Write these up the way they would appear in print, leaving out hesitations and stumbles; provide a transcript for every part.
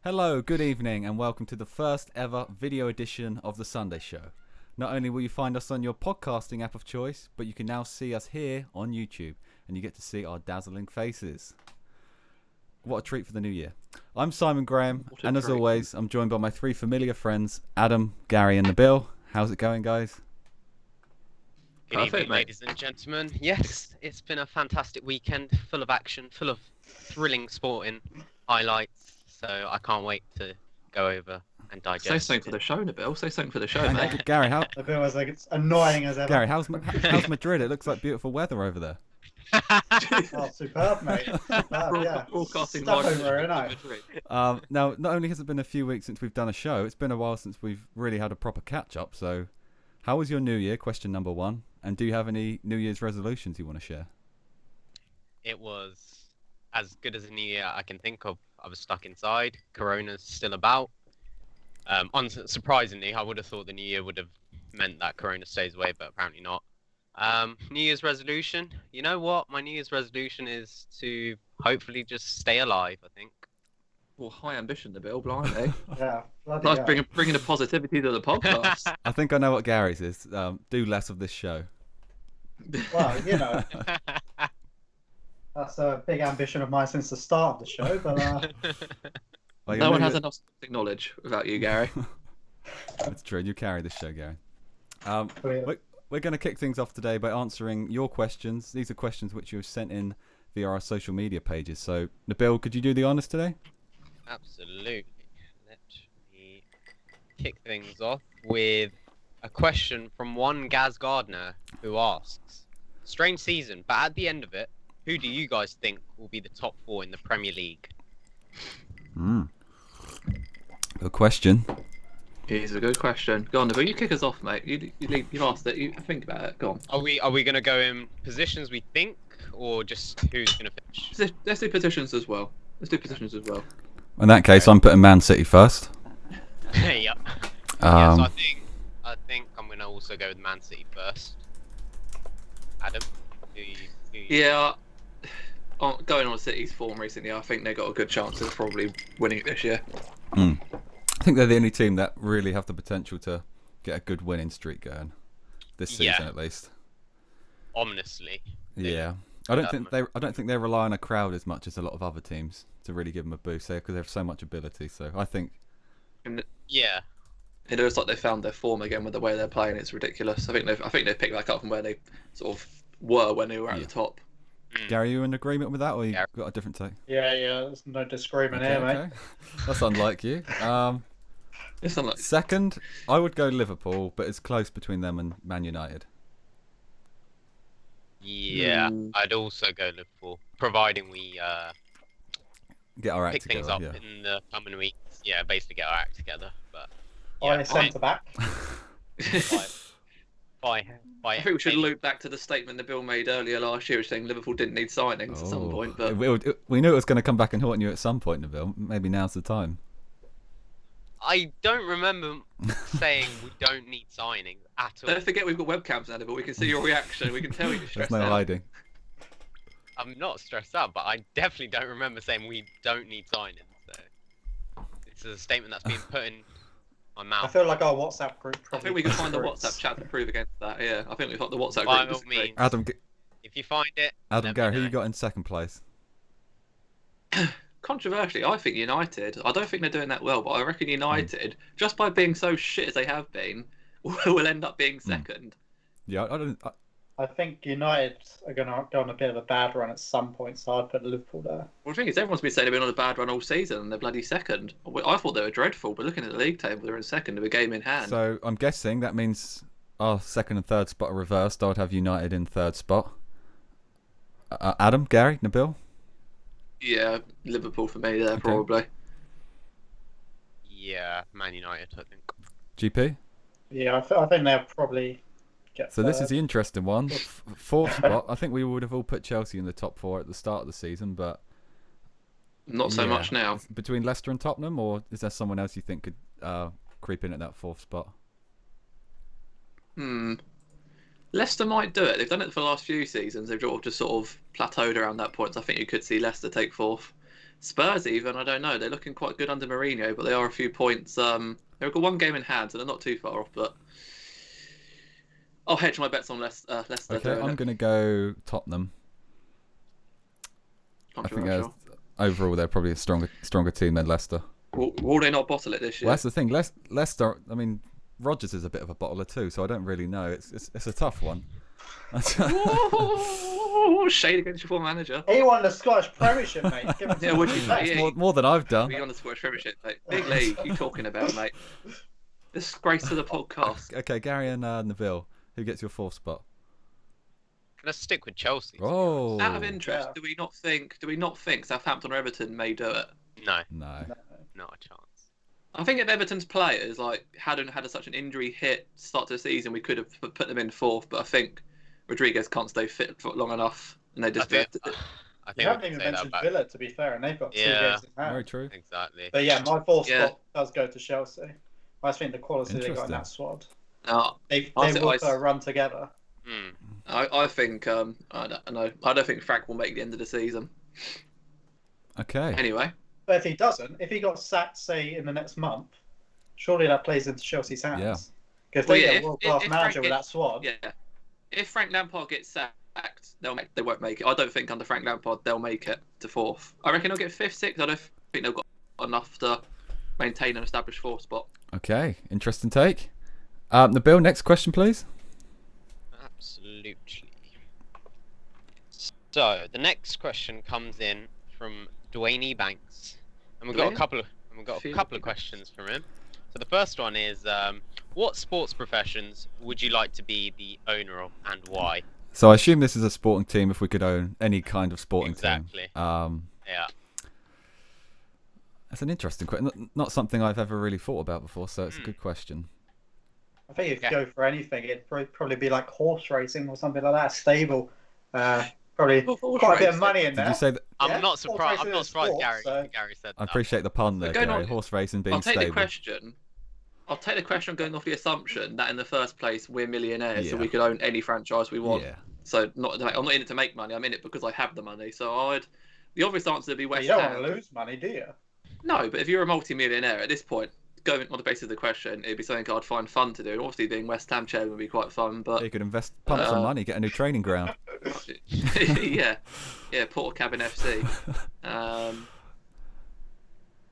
Hello, good evening, and welcome to the first ever video edition of The Sunday Show. Not only will you find us on your podcasting app of choice, but you can now see us here on YouTube, and you get to see our dazzling faces. What a treat for the new year. I'm Simon Graham, and as always, I'm joined by my three familiar friends, Adam, Gary, and Nabeel. How's it going, guys? Good evening, ladies and gentlemen. Yes, it's been a fantastic weekend, full of action, full of thrilling sporting highlights. So I can't wait to go over and digest. Say something for the show, Nabeel. Say something for the show, mate. Gary, how? Nabeel was like, it's annoying as ever. Gary, how's Madrid? It looks like beautiful weather over there. Oh, superb, mate. Superb, yeah. Broadcasting Stuff live over, innit? Madrid. Now, not only has it been a few weeks since we've done a show, it's been a while since we've really had a proper catch-up. So, how was your New Year? Question number one. And do you have any New Year's resolutions you want to share? It was as good as a New Year I can think of. I was stuck inside. Corona's still about. Unsurprisingly, I would have thought the New Year would have meant that Corona stays away, but apparently not. New Year's resolution. You know what? My New Year's resolution is to hopefully just stay alive, I think. Well, high ambition, Nabeel, blimey. Yeah, bloody Nice hell. bringing the positivity to the podcast. I think I know what Gary's is. Do less of this show. Well, you know, that's a big ambition of mine since the start of the show, but Well, No one has maybe- enough knowledge without you, Gary. That's true. You carry this show, Gary. we- We're going to kick things off today by answering your questions. These are questions which you have sent in via our social media pages. So, Nabeel, could you do the honours today? Absolutely. Let me kick things off with a question from one Gaz Gardner who asks, strange season, but at the end of it, who do you guys think will be the top four in the Premier League? Good question. It's a good question. Go on, Nabeel. You kick us off, mate. You've asked it. You think about it. Go on. Are we going to go in positions we think, or just who's going to finish? Let's do positions as well. In that case, I'm putting Man City first. Yep. Yeah, so I think I'm going to also go with Man City first. Adam, who you... Yeah. Going on City's form recently, I think they got a good chance of probably winning it this year. I think they're the only team that really have the potential to get a good winning streak going this season, at least. Ominously. Yeah, I don't think they rely on a crowd as much as a lot of other teams to really give them a boost there because they have so much ability. So I think, Yeah. It looks like they found their form again with the way they're playing. It's ridiculous. I think they've picked back up from where they sort of were when they were at the top. Gary, you in agreement with that, or you Yeah. got a different take? yeah, there's no disagreement here, mate. That's unlike you. It's not like Second, I would go Liverpool, but it's close between them and Man United. Yeah, I'd also go Liverpool, providing we Get our act pick together. things up Yeah. in the coming weeks. Yeah, basically get our act together. But I yeah, centre back. by I think we should loop back to the statement that Bill made earlier last year, saying Liverpool didn't need signings at some point. But We knew it was going to come back and haunt you at some point, Nabeel. Maybe now's the time. I don't remember saying we don't need signings at all. don't forget we've got webcams now, but we can see your reaction. We can tell you're There's stressed no out. hiding. I'm not stressed out, but I definitely don't remember saying we don't need signings. So this is a statement that's been put in my I mouth. feel like our WhatsApp group I probably think we can find the disagrees. WhatsApp chat to prove against that. Yeah, I think we've got the WhatsApp By group. all means, Adam, if you find it, Adam, let me Gary, who know. you got in second place? Controversially, I think United. I don't think they're doing that well, but I reckon United, just by being so shit as they have been, will end up being second. Yeah, I don't. I think United are going to go on a bit of a bad run at some point, so I'd put Liverpool there. Well, the thing is, everyone's been saying they've been on a bad run all season, and they're bloody second. I thought they were dreadful, but looking at the league table, they're in second with a game in hand. So I'm guessing that means our second and third spot are reversed. I'd have United in third spot. Adam, Gary, Nabeel. Yeah, Liverpool for me there, probably. Yeah, Man United, I think. GP. Yeah, I think they'll probably get So this is third. the interesting one. Fourth spot. I think we would have all put Chelsea in the top four at the start of the season, but Not so yeah. much now. Between Leicester and Tottenham, or is there someone else you think could creep in at that fourth spot? Leicester might do it. They've done it for the last few seasons. They've just sort of plateaued around that point. So I think you could see Leicester take fourth. Spurs even, I don't know. They're looking quite good under Mourinho, but they are a few points. They've got one game in hand, so they're not too far off. But I'll hedge my bets on Leicester. Okay, I'm going to go Tottenham. I think overall they're probably a stronger team than Leicester. Will they not bottle it this year? Well, that's the thing. Leicester, I mean, Rodgers is a bit of a bottler too, so I don't really know. It's a tough one. Whoa, shade against your former manager. He won the Scottish Premiership, mate. Give him some would you respect. say? More than I've done. Be on the Scottish Premiership, mate. Big league. You talking about, mate? Disgrace to the podcast. Okay, Gary and Nabeel, who gets your 4th spot? Let's stick with Chelsea. Oh, Out of interest, Yeah. do we not think Southampton or Everton may do it? No, no. not a chance. I think if Everton's players hadn't had such an injury hit start to the season, we could have put them in 4th. But I think Rodriguez can't stay fit for long enough, and they just. I You think we haven't can even say that mentioned about Villa, to be fair, and they've got 2 Yeah. games in hand. Very true. exactly. But yeah, my 4th Yeah. spot does go to Chelsea. I just think the quality they got in that squad. No, They I will think put a run together. Hmm. I think I don't know. I don't think Frank will make the end of the season. Okay. Anyway, But if he doesn't, if he got sacked, say, in the next month, surely that plays into Chelsea's hands. Yeah. Because Well, they yeah, get if- a world-class if manager Frank with that gets- squad. yeah. If Frank Lampard gets sacked, they won't make it. I don't think under Frank Lampard they'll make it to 4th. I reckon they'll get 5th, 6th. I don't think they've got enough to maintain an established 4th spot. Okay, interesting take. Nabeel, next question, please. Absolutely. So the next question comes in from Dwayne Banks, and we've got a Dwayne? couple of questions from him. So the first one is, what sports professions would you like to be the owner of, and why? So I assume this is a sporting team. If we could own any kind of sporting Exactly. team, Yeah. that's an interesting question. Not something I've ever really thought about before. So it's a good question. I think if you Okay. go for anything, it'd probably be like horse racing or something like that. Stable. Probably Horse quite a bit of racing. money in Did there. you say that? I'm Yeah, not horse surprised. racing I'm not is surprised sports, Gary said that. I appreciate the pun there, Going Gary. on- Horse racing being I'll take stable. the question. I'll take the question going off the assumption that in the first place we're millionaires, so Yeah. we could own any franchise we want. Yeah. So I'm not in it to make money. I'm in it because I have the money. So the obvious answer would be But West you don't Ham. want to lose money, do you? No, but if you're a multi-millionaire at this point, going on the basis of the question, it'd be something I'd find fun to do. And obviously, being West Ham chairman would be quite fun. But You could pump some money, get a new training ground. yeah, Portakabin FC.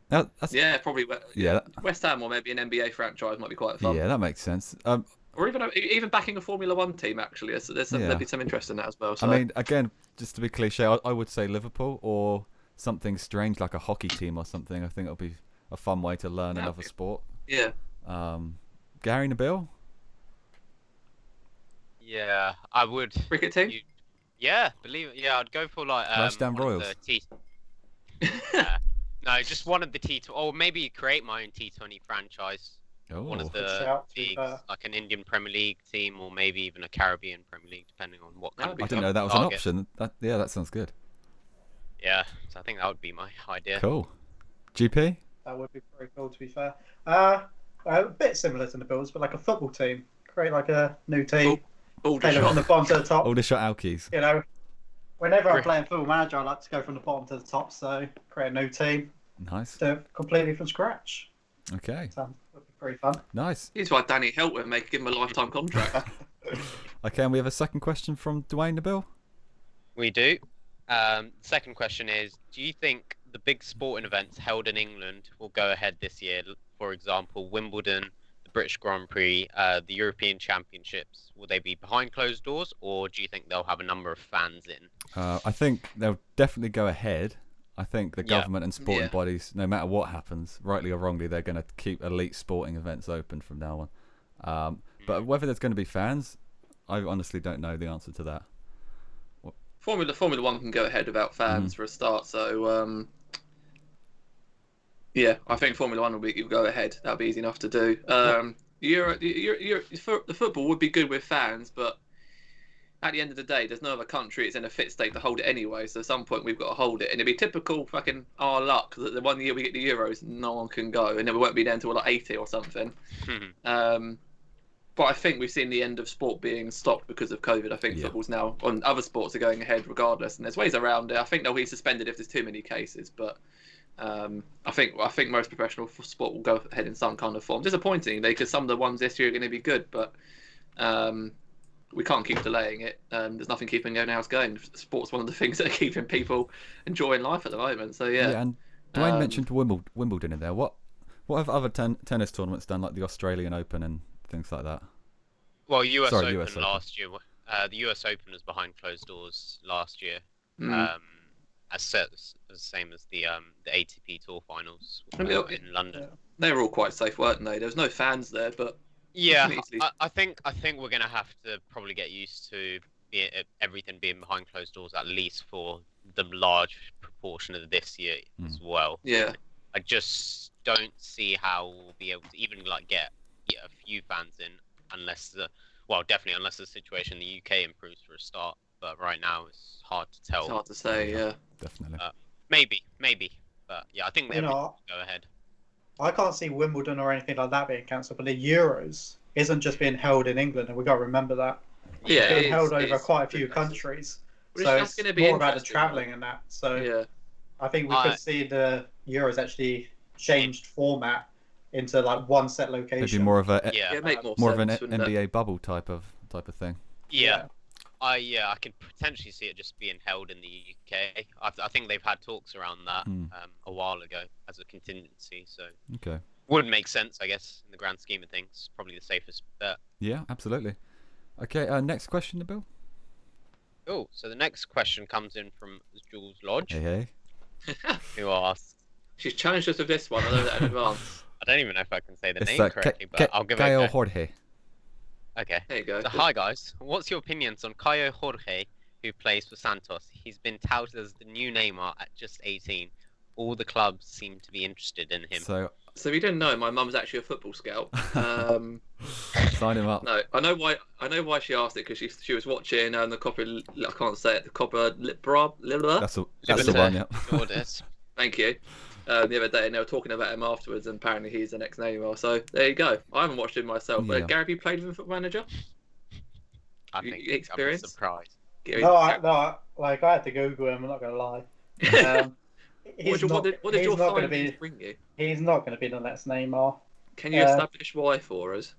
That's, Yeah, probably. yeah, West Ham or maybe an NBA franchise might be quite fun. yeah, that makes sense. Or even backing a Formula One team. Actually, there'd be some interest in that as well. So. I mean, again, just to be cliche, I would say Liverpool or something strange like a hockey team or something. I think it'll be a fun way to learn Yeah. another sport. yeah. Gary, Nabeel? Yeah, I would. Cricket team. Yeah, believe it. Yeah, I'd go for like West Ham one of Royals. the yeah. No, just one of the T20, or maybe create my own T20 franchise. One Oh, of Good the shout, to be leagues, fair. like an Indian Premier League team, or maybe even a Caribbean Premier League, depending on what That'd country. be I didn't fun. know that was an Target. option. Yeah, that sounds good. Yeah, so I think that would be my idea. Cool. GP? That would be very cool, to be fair. A bit similar to the Bills, but like a football team. Create like a new team. All Play them from the bottom to the top. Aldershot Alkies. You know, whenever I'm Great. playing Football Manager, I like to go from the bottom to the top. So create a new team, Nice. do it completely from scratch. Okay. So that'd be pretty fun. Nice. Here's why Danny Helt would give him a lifetime contract. Okay, and we have a second question from Dwayne Nabeel. We do. Second question is, do you think the big sporting events held in England will go ahead this year? For example, Wimbledon, the British Grand Prix, the European Championships. Will they be behind closed doors, or do you think they'll have a number of fans in? I think they'll definitely go ahead. I think the Yeah. government and sporting Yeah. bodies, no matter what happens, rightly or wrongly, they're going to keep elite sporting events open from now on. But whether there's going to be fans, I honestly don't know the answer to that. Formula One can go ahead without fans for a start. So yeah, I think Formula One will go ahead. That'll be easy enough to do. The football would be good with fans, but at the end of the day, there's no other country that's in a fit state to hold it anyway. So at some point we've got to hold it, and it'd be typical fucking our luck that the one year we get the Euros, no one can go, and then we won't be there until like 80 or something. But I think we've seen the end of sport being stopped because of COVID. I think Yeah. football's now on other sports are going ahead regardless, and there's ways around it. I think they'll be suspended if there's too many cases, but I think most professional sport will go ahead in some kind of form. Disappointing, because some of the ones this year are going to be good, but we can't keep delaying it. There's nothing keeping anything else going. Sport's one of the things that are keeping people enjoying life at the moment. So yeah. Yeah, and Dwayne mentioned Wimbledon in there. What have other tennis tournaments done, like the Australian Open and things like that? Well, US Sorry, Open US Open. last year. The US Open was behind closed doors last year. Mm. As the same as the ATP Tour Finals I mean, in London. They were all quite safe, weren't they? There was no fans there, but Yeah, easily- I think we're gonna have to probably get used to everything being behind closed doors, at least for the large proportion of this year as well. yeah. I just don't see how we'll be able to even like get a few fans in unless the situation in the UK improves for a start. But right now it's hard to tell. It's hard to say, yeah. Definitely. Maybe, but yeah, I think they'll go ahead. I can't see Wimbledon or anything like that being cancelled, but the Euros isn't just being held in England, and we've got to remember that. Yeah, It's being held it over is quite a few impressive. countries. Which So that's it's gonna be more about the interesting, travelling and that. So Yeah. I think we could see the Euros actually changed format into like one set location. Maybe more of a Yeah, It'd make more more of an sense, wouldn't it? NBA bubble type of thing. yeah. I could potentially see it just being held in the UK. I think they've had talks around that a while ago as a contingency, so Okay. would make sense, I guess, in the grand scheme of things. Probably the safest bet. Yeah, absolutely. Okay, next question, Nabeel. Oh, so the next question comes in from Jules Lodge, Hey. who asks, She's challenged us with this one. I know that in advance. I don't even know if I can say the It's name correctly, but I'll give it a Caio go. Jorge. Okay. There you go. So, hi guys, what's your opinions on Caio Jorge, who plays for Santos? He's been touted as the new Neymar at just 18. All the clubs seem to be interested in him. So So if you didn't know, my mum's actually a football scout. sign him up. No, I know why she asked it, because she was watching the Copa. I can't say it. The Copa Libra. That's the Liberté. one, yeah. Orders. Thank you. The other day, and they were talking about him afterwards, and apparently he's the next Neymar. So there you go. I haven't watched him myself. Yeah. But Gary, have you played with a Football Manager? I You- think you I'd be experienced? surprised. Gary, No, like I had to Google him. I'm not gonna lie. what did your not going to findings be. bring you? He's not going to be the next Neymar. Can you establish why for us?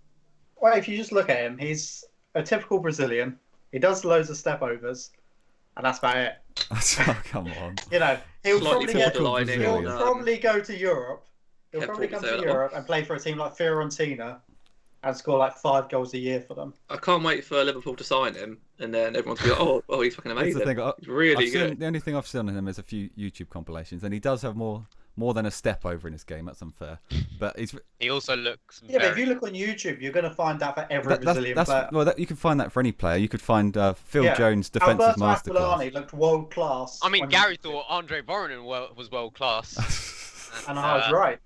Well, if you just look at him, he's a typical Brazilian. He does loads of step overs, and that's about it. Oh, come on. You know, he'll Slightly probably get. borderlining He'll on, probably go to Europe. He'll Kev probably brought come this to out. Europe and play for a team like Fiorentina, and score like 5 goals a year for them. I can't wait for Liverpool to sign him, and then everyone's going to go, oh, he's fucking That's amazing. the thing. He's really I've good. seen, the only thing I've seen on him is a few YouTube compilations, and he does have more than a step over in his game. That's unfair, but He also looks Yeah, but if very... you look on YouTube, you're going to find that for every Brazilian player. well, you can find that for any player. You could find Phil Yeah. Jones' defensive Alberto masterclass. Aquilani looked world class. I mean, Gary thought Andre Voronin was world class. and I was right.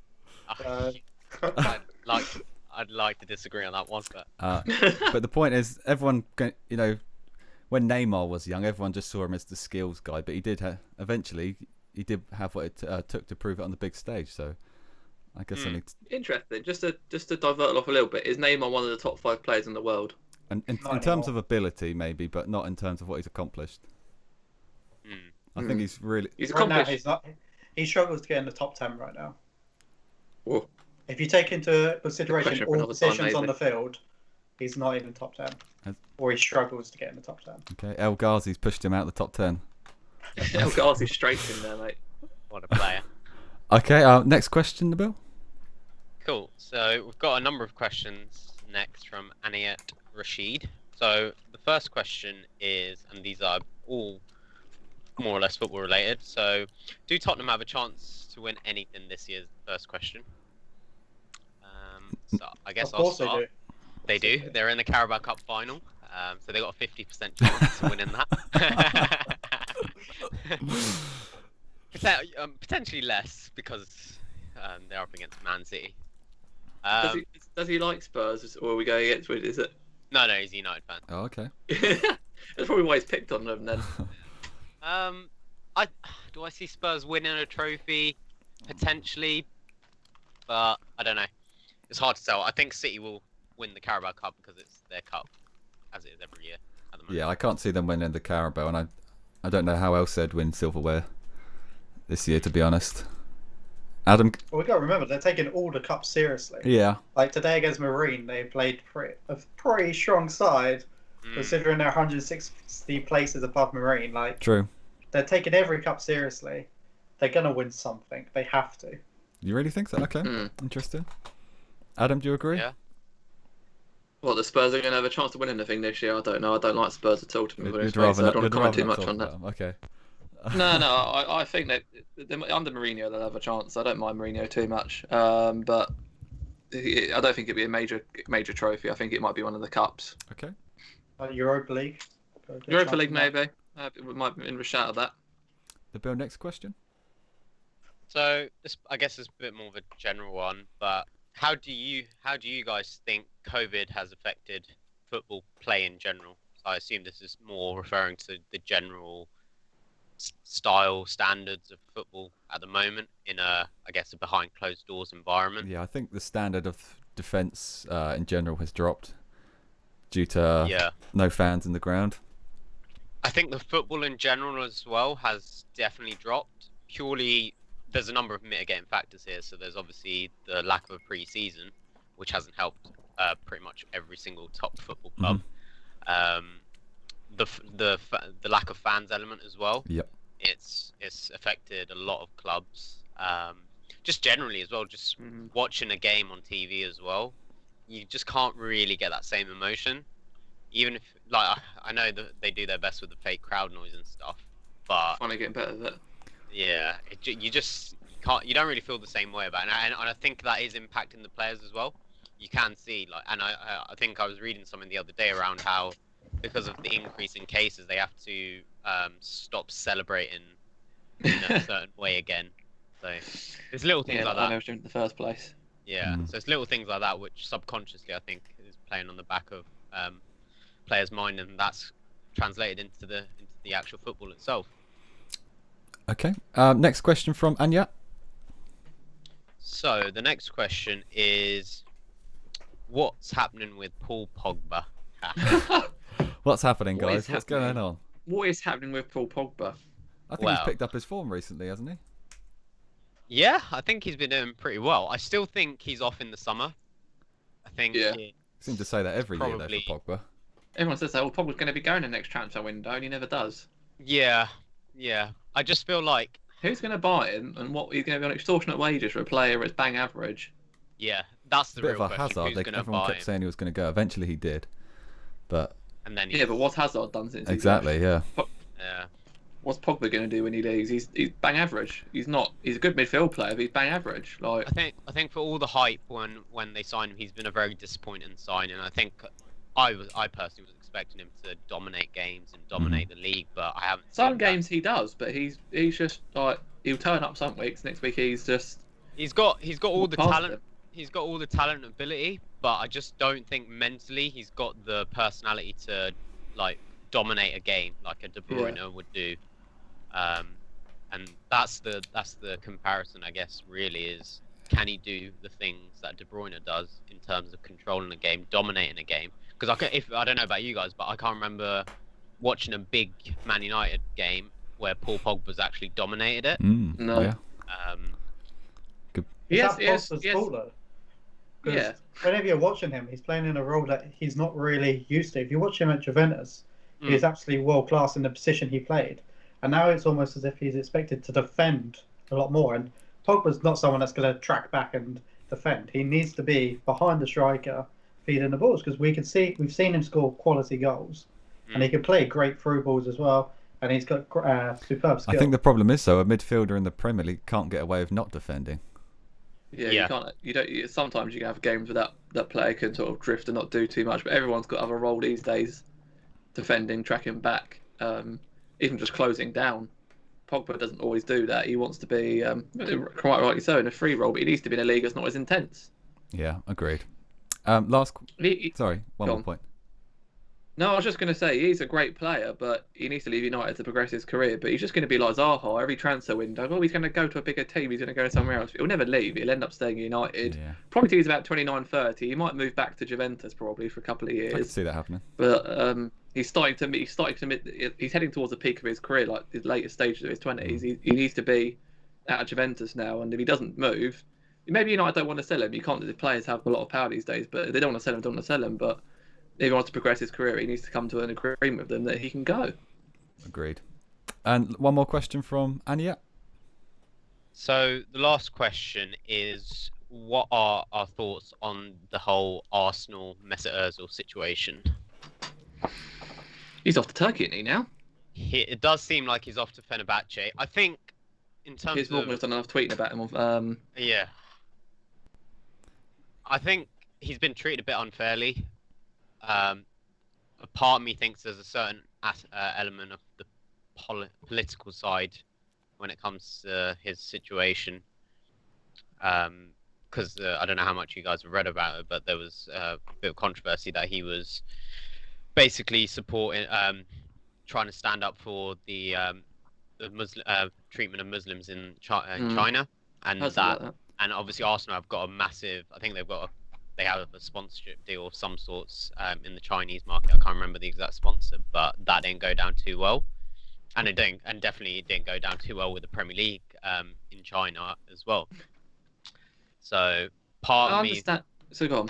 I'd like to disagree on that one, but But the point is, everyone, when Neymar was young, everyone just saw him as the skills guy. But he did eventually, he did have what it took to prove it on the big stage. So I guess I need to, Interesting. Just to divert off a little bit, is Neymar one of the top 5 players in the world? and in Not terms anymore. of ability, maybe, but not in terms of what he's accomplished. I think he's really. He's Right now, accomplished. he's not. He struggles to get in the top 10 right now. Whoa. If you take into consideration question for all another time, positions on maybe. the field, he's not even top 10. Or he struggles to get in the top 10. Okay, El Ghazi's pushed him out the top 10. El Ghazi's straight in there, mate. what a player. Okay, next question, Nabeel. Cool. So we've got a number of questions next from Aniyat Rashid. So the first question is, and these are all more or less football related. So, do Tottenham have a chance to win anything this year? First question. So I guess Of I'll course they start. do. They do. They're in the Carabao Cup final, so they got a 50% chance of winning that. Potentially less because they're up against Man City. Does he like Spurs, or are we going against it? Is it? No, he's a United fan. Oh, okay. That's probably why he's picked on them then. Do I see Spurs winning a trophy? Potentially, but I don't know. It's hard to tell. I think City will win the Carabao Cup because it's their cup, as it is every year at the moment. Yeah, I can't see them winning the Carabao, and I don't know how else they'd win silverware this year, to be honest. Adam. Well, we got to remember they're taking all the cups seriously. Yeah. Like today against Marine, they played a pretty strong side, considering they're 160 places above Marine. Like True. they're taking every cup seriously. They're gonna win something. They have to. You really think so? Okay. Interesting. Adam, do you agree? Yeah. What, the Spurs are going to have a chance to win anything this year? I don't know. I don't like Spurs at all, to be honest. You'd rather So I not, don't want you'd to comment rather too not much talk on that. about them. Okay. No, I think that under Mourinho they'll have a chance. I don't mind Mourinho too much, but I don't think it'd be a major trophy. I think it might be one of the cups. Okay. Europa League. Europa League, maybe. We might be in a shout of that. Nabeel, next question. So this, I guess, is a bit more of a general one, but how do you guys think COVID has affected football play in general? I assume this is more referring to the general style standards of football at the moment in a behind closed doors environment. Yeah, I think the standard of defence in general has dropped due to no fans in the ground. I think the football in general as well has definitely dropped. Purely, there's a number of mitigating factors here. So there's obviously the lack of a pre-season, which hasn't helped pretty much every single top football club. The lack of fans element as well. Yep. It's affected a lot of clubs. Just generally as well, just watching a game on TV as well, you just can't really get that same emotion. Even if, like, I know that they do their best with the fake crowd noise and stuff, but Finally getting better at that. yeah, you can't. You don't really feel the same way about it, and I think that is impacting the players as well. You can see, like, and I think I was reading something the other day around how, because of the increase in cases, they have to stop celebrating in a certain way again. So there's little things like that. I never in the first place. Yeah, so it's little things like that which subconsciously I think is playing on the back of players' mind, and that's translated into the actual football itself. Okay. Next question from Anya. So the next question is, what's happening with Paul Pogba? What's happening, What guys? is What's happening? going on? What is happening with Paul Pogba? I think he's picked up his form recently, hasn't he? Yeah, I think he's been doing pretty well. I still think he's off in the summer. I think You seem to say that every year, though, for Pogba. Everyone says that, Pogba's going to be going in the next transfer window, and he never does. Yeah. I just feel like... Who's going to buy him, and what he's going to be on extortionate wages for a player that's bang average? Yeah, that's the Bit real of a question. Hazard. Who's going to Everyone buy kept him? saying he was going to go. Eventually he did. But And then Yeah, but what's Hazard done since exactly, yeah. Yeah. What's Pogba going to do when he leaves? He's bang average. He's not. He's a good midfield player, but he's bang average. Like I think for all the hype when they signed him, he's been a very disappointing signing. I think I personally was expecting him to dominate games and dominate the league, but I haven't. some seen games he does, but he's just like he'll turn up some weeks. Next week he's just. He's got all the past talent. him. He's got all the talent and ability, but I just don't think mentally he's got the personality to like dominate a game like a De Bruyne would do. And that's the comparison, I guess. Really, is can he do the things that De Bruyne does in terms of controlling a game, dominating a game? Because I don't know about you guys, but I can't remember watching a big Man United game where Paul Pogba's actually dominated it. No. Yeah. Yes. Yeah. Whenever you're watching him, he's playing in a role that he's not really used to. If you watch him at Juventus, he's absolutely world class in the position he played. And now it's almost as if he's expected to defend a lot more. And Pogba's not someone that's going to track back and defend. He needs to be behind the striker, feeding the balls, because we've seen him score quality goals, and he can play great through balls as well. And he's got superb skill. I think the problem is, though, a midfielder in the Premier League can't get away with not defending. Yeah, you can't. You don't. Sometimes you can have games where that player can sort of drift and not do too much. But everyone's got to have a role these days, defending, tracking back, even just closing down. Pogba doesn't always do that. He wants to be quite rightly so in a free role, but he needs to be in a league that's not as intense. Yeah, agreed. Sorry, one more point. No, I was just going to say he's a great player, but he needs to leave United to progress his career. But he's just going to be like Zaha every transfer window. Well, he's going to go to a bigger team. He's going to go somewhere else. He'll never leave. He'll end up staying at United. Yeah. Probably till he's about 29, 30. He might move back to Juventus probably for a couple of years. I can see that happening. But he's heading towards the peak of his career, like the later stages of his 20s. He needs to be out of Juventus now, and if he doesn't move, maybe United don't want to sell him. You can't. The players have a lot of power these days, but if they don't want to sell him, don't want to sell him. But if he wants to progress his career, he needs to come to an agreement with them that he can go. Agreed. And one more question from Anya. So the last question is, what are our thoughts on the whole Arsenal Mesut Ozil situation? He's off to Turkey, isn't he now? It does seem like he's off to Fenerbahce. I think, in terms Piers Morgan has of done enough tweeting about him. yeah, I think he's been treated a bit unfairly. A part of me thinks there's a certain element of the political side when it comes to his situation. Because I don't know how much you guys have read about it, but there was a bit of controversy that he was basically supporting, trying to stand up for the Muslim treatment of Muslims in China, and that, and obviously Arsenal have got a massive. I think they have a sponsorship deal of some sorts in the Chinese market. I can't remember the exact sponsor, but that didn't go down too well, and definitely it didn't go down too well with the Premier League in China as well. So part of me, so go on.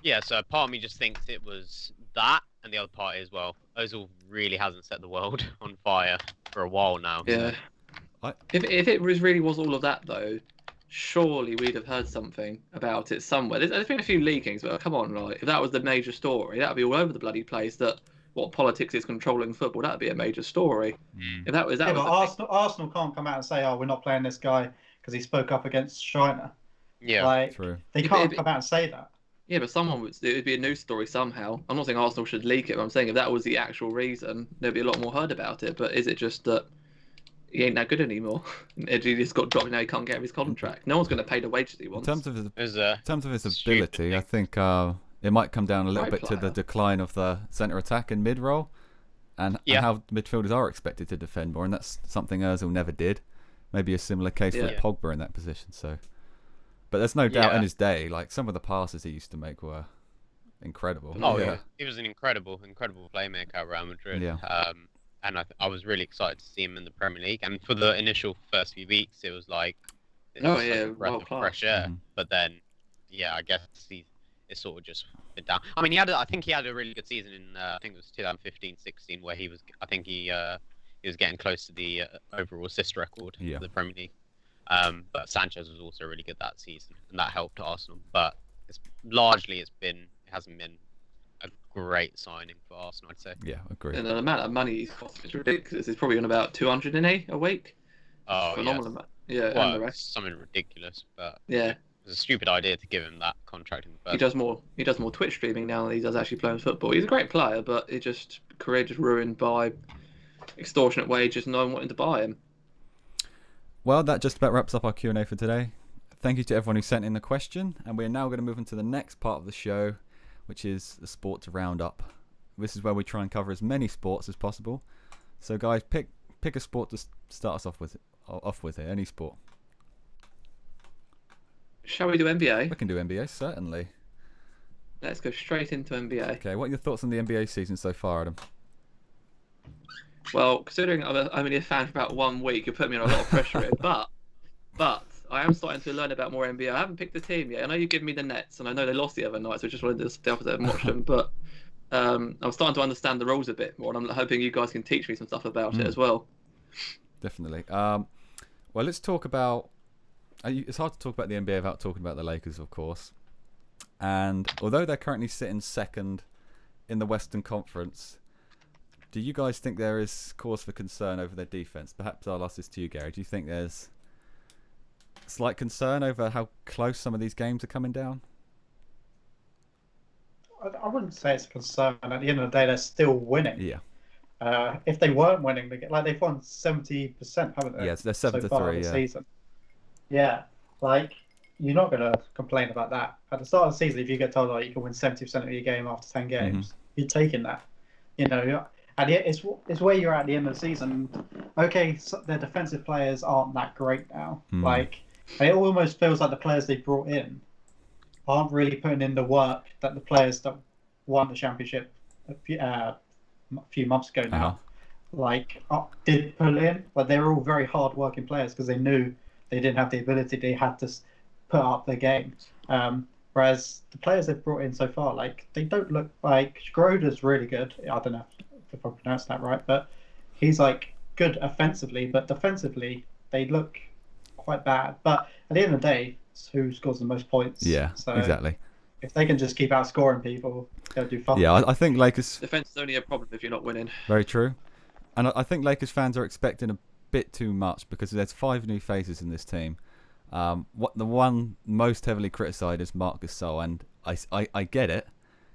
Yeah, so part of me just thinks it was that, and the other part is, well, Ozil really hasn't set the world on fire for a while now. Yeah. So. If it really was all of that though, surely we'd have heard something about it somewhere. There's been a few leakings, but come on, like if that was the major story, that'd be all over the bloody place. That what politics is controlling football, that'd be a major story. If that was Arsenal can't come out and say, "Oh, we're not playing this guy because he spoke up against China." Yeah, like true. They can't come out and say that. Yeah, but it would be a news story somehow. I'm not saying Arsenal should leak it, but I'm saying if that was the actual reason, there'd be a lot more heard about it. But is it just that he ain't that good anymore? He just got dropped now, he can't get his contract. No one's going to pay the wages he wants. In terms of his ability, I think it might come down a little bit to the decline of the centre attack and mid role, and how midfielders are expected to defend more, and that's something Ozil never did. Maybe a similar case with Pogba in that position. So. But there's no doubt in his day, like some of the passes he used to make were incredible. Oh yeah, he was an incredible playmaker at Real Madrid. Yeah. And I was really excited to see him in the Premier League. And for the initial first few weeks, it was like a breath of fresh air. Mm-hmm. But then, I guess it sort of just went down. I mean, I think he had a really good season in I think it was 2015-16, where he was getting close to the overall assist record for the Premier League. But Sanchez was also really good that season, and that helped Arsenal. But it hasn't been a great signing for Arsenal, I'd say. Yeah, agree. And the amount of money he's cost is ridiculous. He's probably on about 200 a week. Oh, phenomenal amount. Yeah, well, and the rest. Something ridiculous, but it was a stupid idea to give him that contract in the first. He does more Twitch streaming now than he does actually playing football. He's a great player, but career just ruined by extortionate wages and no one wanting to buy him. Well, that just about wraps up our Q&A for today. Thank you to everyone who sent in the question, and we're now going to move into the next part of the show, which is the sports roundup. This is where we try and cover as many sports as possible. So, guys, pick a sport to start us off with here. Any sport. Shall we do NBA? We can do NBA, certainly. Let's go straight into NBA. Okay, what are your thoughts on the NBA season so far, Adam? Well, considering I'm only a fan for about 1 week, you're putting me on a lot of pressure here. But I am starting to learn about more NBA. I haven't picked the team yet. I know you give me the Nets, and I know they lost the other night, so I just wanted to stay up there and watch them. But I'm starting to understand the rules a bit more, and I'm hoping you guys can teach me some stuff about it as well. Definitely. Well, let's talk about... It's hard to talk about the NBA without talking about the Lakers, of course. And although they're currently sitting second in the Western Conference... Do you guys think there is cause for concern over their defense? Perhaps I'll ask this to you, Gary. Do you think there's slight concern over how close some of these games are coming down? I wouldn't say it's a concern. At the end of the day, they're still winning. Yeah. If they weren't winning, they've won 70%, haven't they? Yes, they're 7-3. Yeah. Season. Yeah, you're not going to complain about that. At the start of the season, if you get told you can win 70% of your game after 10 games, you're taking that. And it's where you're at the end of the season. Okay, so their defensive players aren't that great now. It almost feels like the players they brought in aren't really putting in the work that the players that won the championship a few months ago now did put in. But they're all very hard-working players because they knew they didn't have the ability. They had to put up their game. Whereas the players they've brought in so far, like they don't look like Schroeder's really good. I don't know if I pronounced that right, but he's like good offensively, but defensively they look quite bad. But at the end of the day, it's who scores the most points. Yeah, so exactly. If they can just keep outscoring people, they'll do fine. Yeah, I think Lakers. Defense is only a problem if you're not winning. Very true. And I think Lakers fans are expecting a bit too much because there's 5 new faces in this team. What the one most heavily criticised is Marc Gasol, and I get it.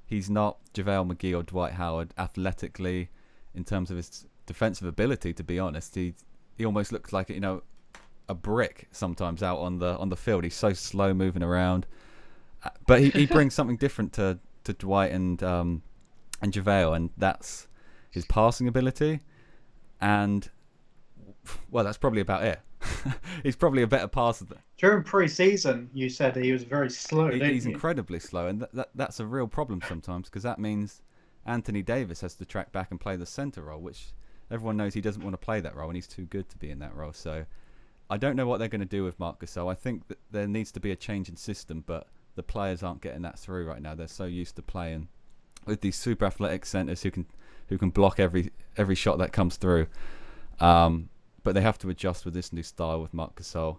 He's not JaVale McGee or Dwight Howard athletically in terms of his defensive ability. To be honest, he almost looks like a brick sometimes out on the field. He's so slow moving around, but he brings something different to Dwight and JaVale, and that's his passing ability. And well, that's probably about it. He's probably a better passer. During pre-season, you said he was very slow. He's incredibly slow, and that's a real problem sometimes because that means Anthony Davis has to track back and play the center role, which everyone knows he doesn't want to play that role, and he's too good to be in that role. So I don't know what they're going to do with Marc Gasol. I think that there needs to be a change in system, but the players aren't getting that through right now. They're so used to playing with these super athletic centers who can block every shot that comes through. But they have to adjust with this new style with Marc Gasol.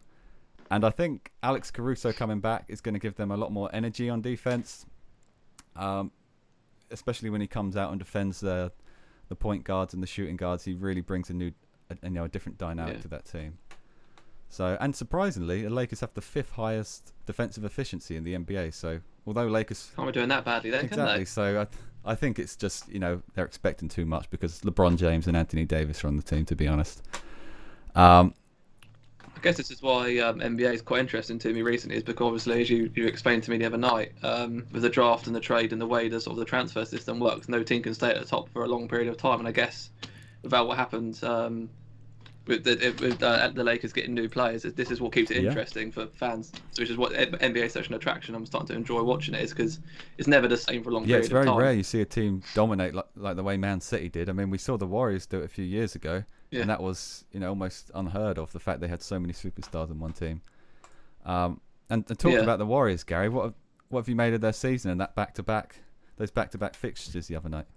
And I think Alex Caruso coming back is going to give them a lot more energy on defense, especially when he comes out and defends the point guards and the shooting guards. He really brings a different dynamic to that team. So, and surprisingly, the Lakers have the 5th highest defensive efficiency in the NBA. So, although Lakers can't be doing that badly then, exactly. Can they? So, I think it's just they're expecting too much because LeBron James and Anthony Davis are on the team. To be honest. I guess this is why NBA is quite interesting to me recently, is because obviously, as you explained to me the other night, with the draft and the trade and the way the transfer system works, no team can stay at the top for a long period of time. And I guess without what happened with the Lakers getting new players, this is what keeps it interesting for fans, which is what NBA is such an attraction. I'm starting to enjoy watching it, is because it's never the same for a long period of time. Yeah, it's very rare you see a team dominate like the way Man City did. I mean, we saw the Warriors do it a few years ago. Yeah. And that was, almost unheard of, the fact they had so many superstars in one team. And talking about the Warriors, Gary, what have you made of their season and those back-to-back fixtures the other night?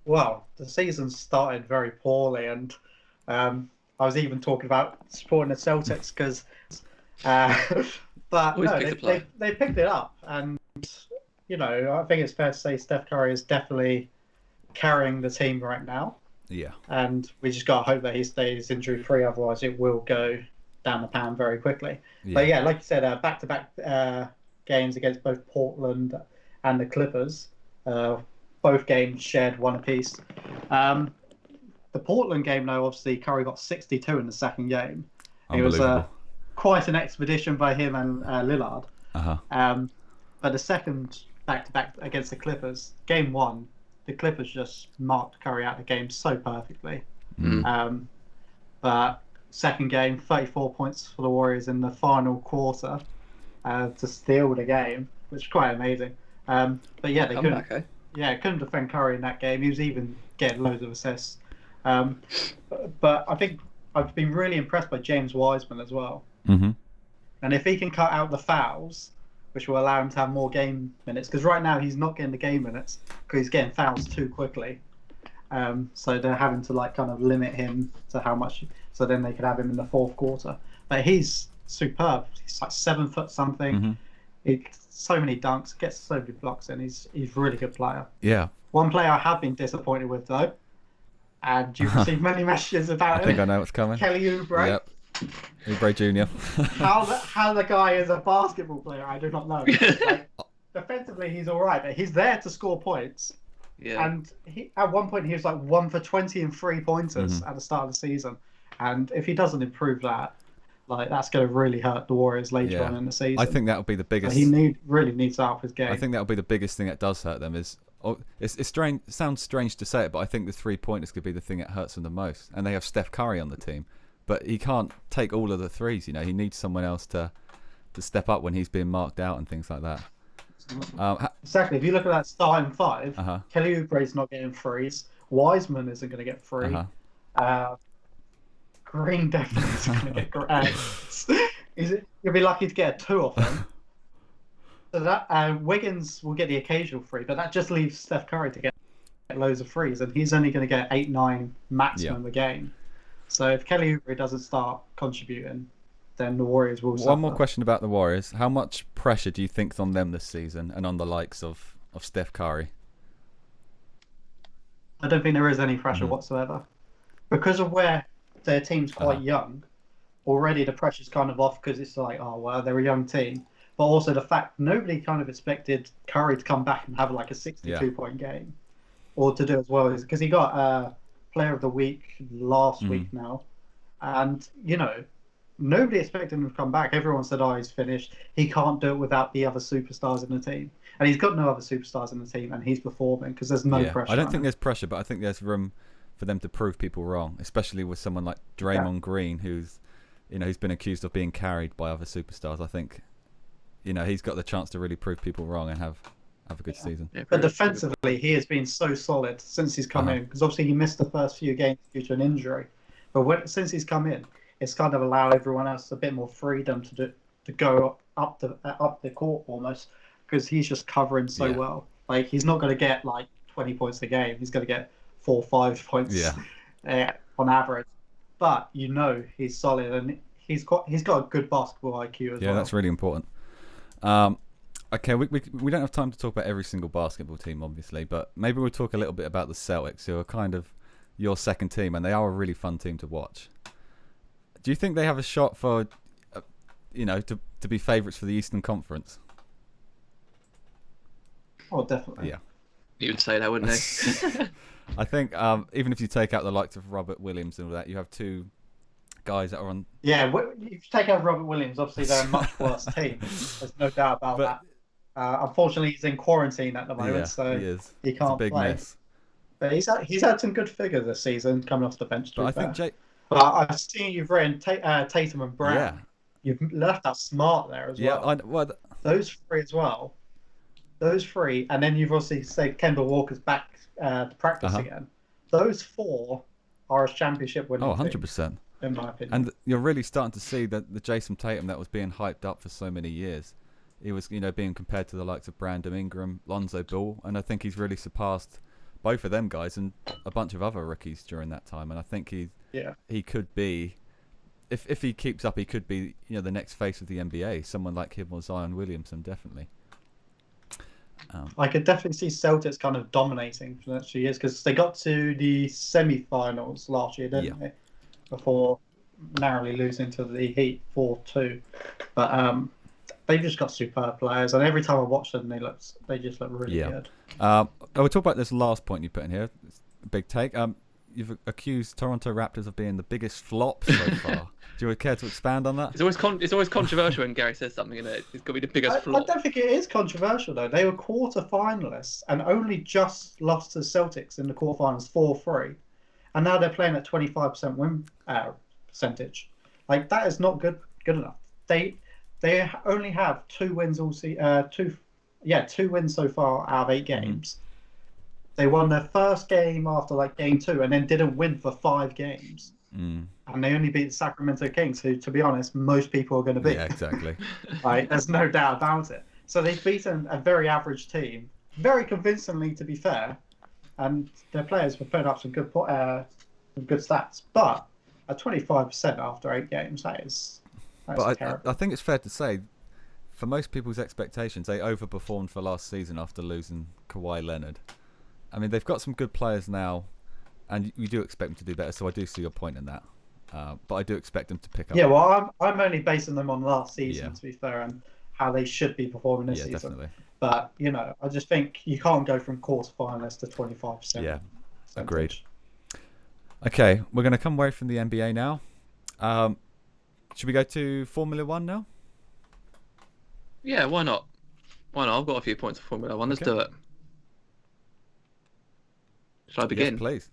Well, the season started very poorly, and I was even talking about supporting the Celtics because, but no, they picked it up, and I think it's fair to say Steph Curry is definitely carrying the team right now. Yeah. And we just got to hope that he stays injury-free, otherwise it will go down the pan very quickly. Yeah. But yeah, like you said, back-to-back games against both Portland and the Clippers. Both games shared one apiece. The Portland game, though, obviously Curry got 62 in the second game. It was quite an expedition by him and Lillard. But the second back-to-back against the Clippers, game 1, the Clippers just marked Curry out of the game so perfectly. But second game, 34 points for the Warriors in the final quarter to steal the game, which is quite amazing. But yeah, they couldn't. Yeah, couldn't defend Curry in that game. He was even getting loads of assists. But I think I've been really impressed by James Wiseman as well. Mm-hmm. And if he can cut out the fouls, which will allow him to have more game minutes, because right now he's not getting the game minutes because he's getting fouls too quickly. So they're having to kind of limit him to how much, so then they could have him in the fourth quarter. But he's superb. He's like 7 foot something. Mm-hmm. He so many dunks, gets so many blocks in. He's a really good player. Yeah. One player I have been disappointed with though, and you've received many messages about I think I know what's coming. Kelly Oubre. Yep. Oubre Jr. how the guy is a basketball player, I do not know. Defensively, he's all right, but he's there to score points. Yeah. And at one point, he was 1 for 20 and 3-pointers at the start of the season. And if he doesn't improve that, that's going to really hurt the Warriors later on in the season. I think that would be the biggest. He really needs to up his game. I think that would be the biggest thing that does hurt them. It's strange. It sounds strange to say it, but I think the 3-pointers could be the thing that hurts them the most. And they have Steph Curry on the team, but he can't take all of the threes. He needs someone else to step up when he's being marked out and things like that. Exactly. If you look at that starting 5, Kelly Oubre's not getting threes. Wiseman isn't going to get free. Green definitely is going to get you'll be lucky to get a 2 off him. So that Wiggins will get the occasional 3, but that just leaves Steph Curry to get loads of 3s, and he's only going to get 8, 9 maximum a game. So if Kelly Oubre doesn't start contributing, then the Warriors will suffer. One more question about the Warriors. How much pressure do you think's on them this season and on the likes of Steph Curry? I don't think there is any pressure whatsoever. Because of where their team's quite young, already the pressure's kind of off because it's like, oh, well, they're a young team. But also the fact nobody kind of expected Curry to come back and have like a 62-point game. Or to do as well, because he got Player of the Week last week now. And, you know, nobody expected him to come back. Everyone said, oh, he's finished. He can't do it without the other superstars in the team. And he's got no other superstars in the team, and he's performing because there's no pressure. I don't think there's pressure, but I think there's room for them to prove people wrong, especially with someone like Draymond Green, who's been accused of being carried by other superstars. I think, he's got the chance to really prove people wrong and have a good season. Yeah, but defensively, he has been so solid since he's come in, because obviously he missed the first few games due to an injury. But since he's come in, it's kind of allowed everyone else a bit more freedom to go up the court almost, because he's just covering so well. Like, he's not going to get like 20 points a game. He's going to get 4 or 5 points on average. But he's solid, and he's got a good basketball IQ as well. Yeah, that's really important. Okay, we don't have time to talk about every single basketball team, obviously, but maybe we'll talk a little bit about the Celtics, who are kind of your second team, and they are a really fun team to watch. Do you think they have a shot for, to be favourites for the Eastern Conference? Oh, definitely. Yeah. You would say that, wouldn't they? I think even if you take out the likes of Robert Williams and all that, you have two guys that are on... Yeah, if you take out Robert Williams, obviously they're a much worse team. There's no doubt about that. Unfortunately, he's in quarantine at the moment, so he can't play. Miss. But he's had some good figures this season coming off the bench. But I think But I've seen you've written Tatum and Brown. Yeah. You've left that Smart there as well. Those 3 as well. Those 3, and then you've also said Kemba Walker's back to practice again. Those 4 are a championship winning. Oh, 100%. In my opinion. And you're really starting to see that the Jason Tatum that was being hyped up for so many years. He was, being compared to the likes of Brandon Ingram, Lonzo Ball, and I think he's really surpassed both of them guys and a bunch of other rookies during that time. And I think he could be, if he keeps up, he could be, the next face of the NBA. Someone like him or Zion Williamson, definitely. I could definitely see Celtics kind of dominating for the next few years, because they got to the semi-finals last year, didn't they? Before narrowly losing to the Heat 4-2. But they just got superb players, and every time I watch them, they just look really good. We'll talk about this last point you put in here. It's a big take. You've accused Toronto Raptors of being the biggest flop so far. Do you care to expand on that? It's always controversial when Gary says something, and it's got to be the biggest flop. I don't think it is controversial though. They were quarter-finalists and only just lost to the Celtics in the quarterfinals 4-3, and now they're playing at 25% win percentage. Like, that is not good enough. They only have 2 wins all 2 wins so far out of 8 games. They won their first game after game 2, and then didn't win for 5 games. And they only beat the Sacramento Kings, who, to be honest, most people are going to beat. Yeah, exactly. There's no doubt about it. So they've beaten a very average team, very convincingly, to be fair, and their players were putting up some good stats. But at 25% after 8 games, that's terrible. I think it's fair to say, for most people's expectations, they overperformed for last season after losing Kawhi Leonard. I mean, they've got some good players now, and you do expect them to do better, so I do see your point in that. But I do expect them to pick up. Yeah, well, I'm only basing them on last season, to be fair, and how they should be performing this season. Definitely. But, I just think you can't go from quarterfinalists to 25%. Yeah, agreed. Okay, we're going to come away from the NBA now. Should we go to Formula One now? Yeah, why not? I've got a few points of Formula One. Let's do it. Shall I begin? Yes, please.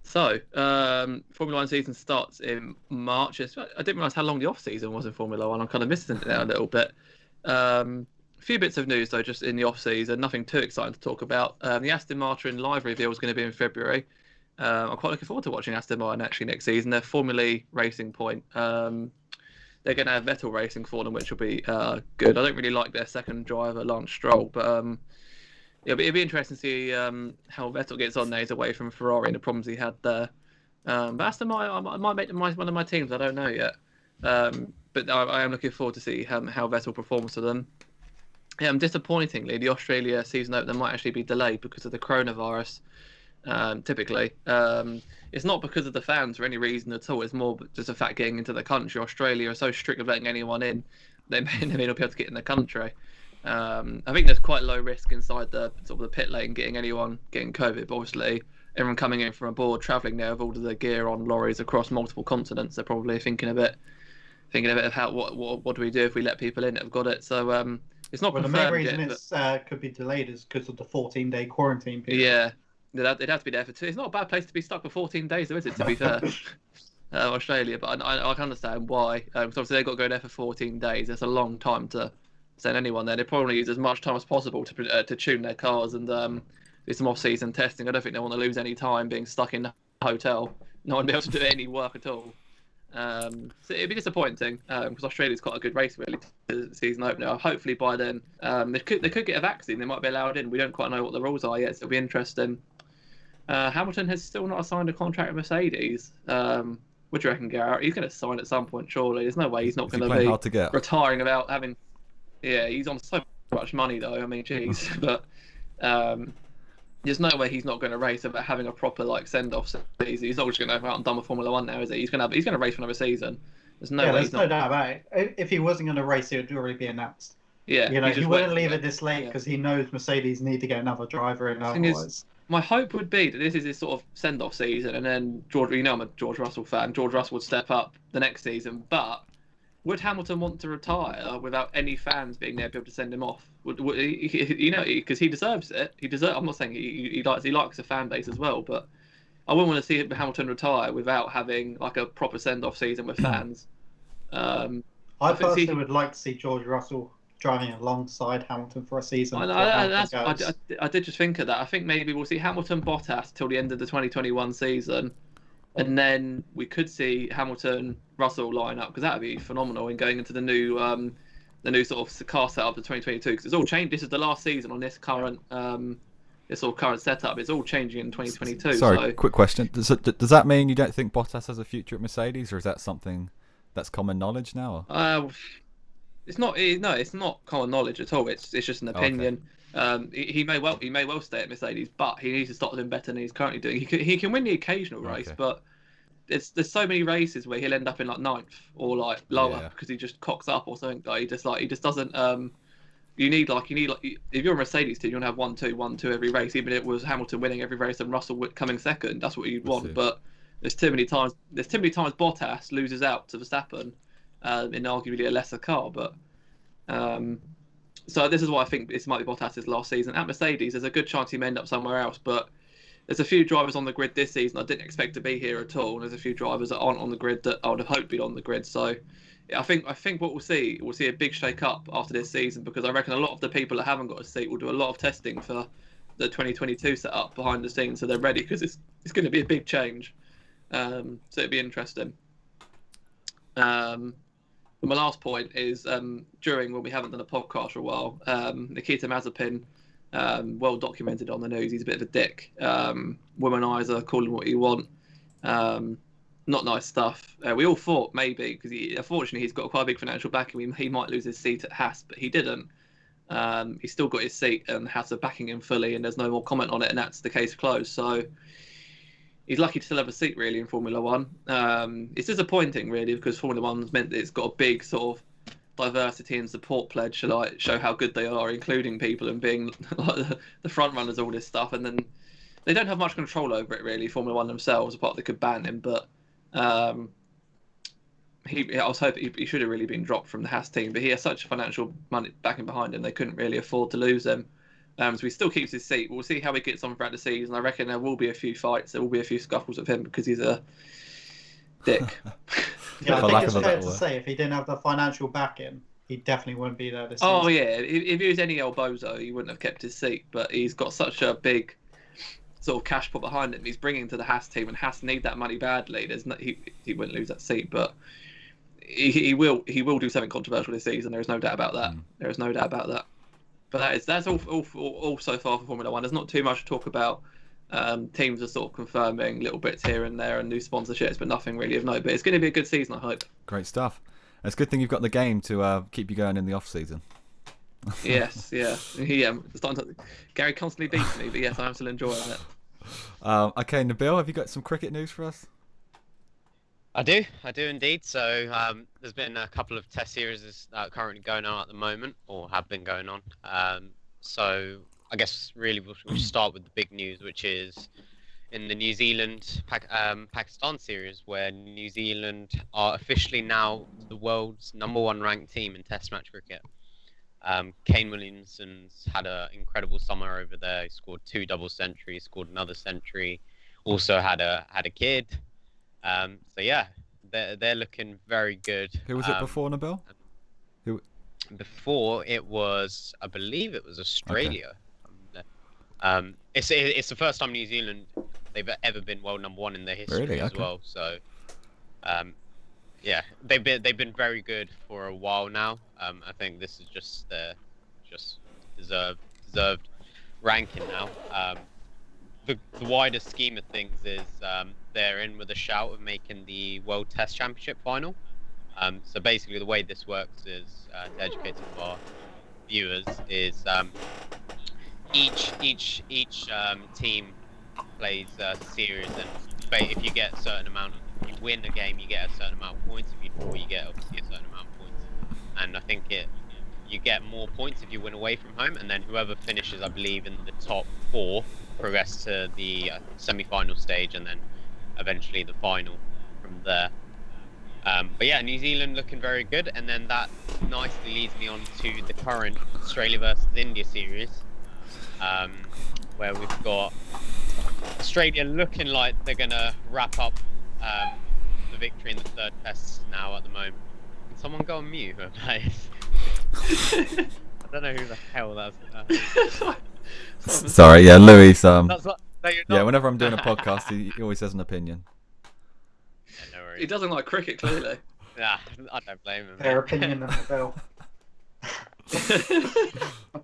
So, Formula One season starts in March. I didn't realise how long the off-season was in Formula One. I'm kind of missing it now a little bit. A few bits of news, though, just in the off-season. Nothing too exciting to talk about. The Aston Martin live reveal is going to be in February. I'm quite looking forward to watching Aston Martin actually next season. They're Formula Racing Point. They're going to have Vettel racing for them, which will be good. I don't really like their second driver, Lance Stroll, but it'll be interesting to see how Vettel gets on now. He's away from Ferrari and the problems he had there. But Aston Martin, I might make them one of my teams. I don't know yet. But I am looking forward to see how Vettel performs for them. Disappointingly, the Australia season opener might actually be delayed because of the coronavirus. Typically, it's not because of the fans or any reason at all. It's more just a fact getting into the country. Australia are so strict of letting anyone in, they may not be able to get in the country. I think there's quite low risk inside the sort of the pit lane getting COVID. But obviously, everyone coming in from abroad, travelling there with all of their gear on lorries across multiple continents, they're probably thinking a bit of how what do we do if we let people in that have got it. So it's not confirmed the main reason yet, it could be delayed is because of the 14-day quarantine period. Yeah. They'd have to be there for 2. It's not a bad place to be stuck for 14 days, though, is it? To be fair, Australia. But I can understand why. Because obviously they've got to go there for 14 days. That's a long time to send anyone there. They probably use as much time as possible to tune their cars and do some off-season testing. I don't think they want to lose any time being stuck in a hotel. No one be able to do any work at all. So it'd be disappointing because Australia's got a good race really to the season opener. Hopefully by then they could get a vaccine. They might be allowed in. We don't quite know what the rules are yet, so it'll be interesting. Hamilton has still not signed a contract with Mercedes. What do you reckon, Garrett? He's going to sign at some point, surely. There's no way he's not going to be retiring without having. Yeah, he's on so much money though. I mean, geez, but there's no way he's not going to race without having a proper send-off season. He's not just going to go out and done with Formula One now, is he? He's going to race for another season. There's no way. There's no doubt about it. If he wasn't going to race, it would already be announced. Yeah, he wouldn't leave it this late because he knows Mercedes need to get another driver in. Otherwise. My hope would be that this is his sort of send-off season, and then I'm a George Russell fan. George Russell would step up the next season, but would Hamilton want to retire without any fans being there to be able to send him off? Would he, because he deserves it. I'm not saying he likes a fan base as well, but I wouldn't want to see Hamilton retire without having a proper send-off season with fans. I personally would like to see George Russell driving alongside Hamilton for a season. I did just think of that. I think maybe we'll see Hamilton Bottas till the end of the 2021 season, and then we could see Hamilton Russell line up because that would be phenomenal in going into the new sort of car setup of 2022 because it's all changed. This is the last season on this current current setup. It's all changing in 2022. Sorry, quick question. Does that mean you don't think Bottas has a future at Mercedes, or is that something that's common knowledge now? It's not common knowledge at all. It's just an opinion. Okay. He may well stay at Mercedes, but he needs to start doing better than he's currently doing. He can win the occasional race, but there's so many races where he'll end up in 9th or lower because he just cocks up or something. He just doesn't. You need if you're a Mercedes team, you want to have 1-2 every race. Even if it was Hamilton winning every race and Russell coming second, that's what you'd want. But there's too many times Bottas loses out to Verstappen. In arguably a lesser car, but so this is why I think this might be Bottas's last season at Mercedes. There's a good chance he may end up somewhere else, but there's a few drivers on the grid this season I didn't expect to be here at all. And there's a few drivers that aren't on the grid that I would have hoped be on the grid. So I think what we'll see a big shake up after this season because I reckon a lot of the people that haven't got a seat will do a lot of testing for the 2022 setup behind the scenes, so they're ready because it's going to be a big change. So it'd be interesting. My last point is during when we haven't done a podcast for a while, Nikita Mazepin, well documented on the news. He's a bit of a dick, womanizer, call him what you want. Not nice stuff. We all thought maybe because unfortunately he's got quite a big financial backing. He might lose his seat at Haas, but he didn't. He's still got his seat and Haas are backing him fully, and there's no more comment on it, and that's the case closed. So he's lucky to still have a seat really in Formula One. It's disappointing really because Formula One's meant that it's got a big sort of diversity and support pledge to show how good they are, including people and being the front runners, all this stuff, and then they don't have much control over it really. Formula One themselves, apart they could ban him, but I was hoping he should have really been dropped from the Haas team, but he has such financial money backing behind him, they couldn't really afford to lose him. So he still keeps his seat. We'll see how he gets on throughout the season. I reckon there will be a few fights. There will be a few scuffles with him because he's a dick. Yeah, I think it's fair to say if he didn't have the financial backing, he definitely wouldn't be there this season. Oh yeah, if he was any old bozo, he wouldn't have kept his seat. But he's got such a big sort of cash put behind him. He's bringing to the Haas team, and Haas need that money badly. He wouldn't lose that seat, but he will do something controversial this season. There is no doubt about that. There is no doubt about that. But that's all so far for Formula One. There's not too much to talk about. Teams are sort of confirming little bits here and there and new sponsorships, but nothing really of note. But it's going to be a good season, I hope. Great stuff. It's a good thing you've got the game to keep you going in the off season. Yes, yeah. Gary constantly beats me, but yes, I'm still enjoying it. Okay, Nabeel, have you got some cricket news for us? I do indeed. So there's been a couple of test series currently going on at the moment, or have been going on. So I guess really we should start with the big news, which is in the New Zealand Pakistan series, where New Zealand are officially now the world's #1 ranked team in Test match cricket. Kane Williamson's had an incredible summer over there. He scored 2 double centuries, scored another century, also had a kid. So yeah, they're looking very good. Who was it before, Nabeel? Before it was, I believe it was Australia. Okay. It's the first time New Zealand they've ever been world #1 in their history as well. So, yeah, they've been very good for a while now. I think this is just deserved ranking now. The wider scheme of things is they're in with a shout of making the World Test Championship final. So basically, the way this works is to educate some of our viewers is each team plays a series, and if you get a certain amount, if you win a game, you get a certain amount of points. If you draw, you get obviously a certain amount of points. And I think you get more points if you win away from home, and then whoever finishes, I believe, in the top 4 progress to the semi-final stage, and then eventually the final from there. But yeah, New Zealand looking very good, and then that nicely leads me on to the current Australia versus India series, where we've got Australia looking like they're gonna wrap up the victory in the 3rd test now at the moment. Can someone go on mute? I don't know who the hell that's. Sorry, yeah, Louis. That's not, no, yeah, whenever I'm doing a podcast, he always has an opinion. Yeah, no worries. He doesn't like cricket, clearly. Yeah, I don't blame him. Their opinion of the bill.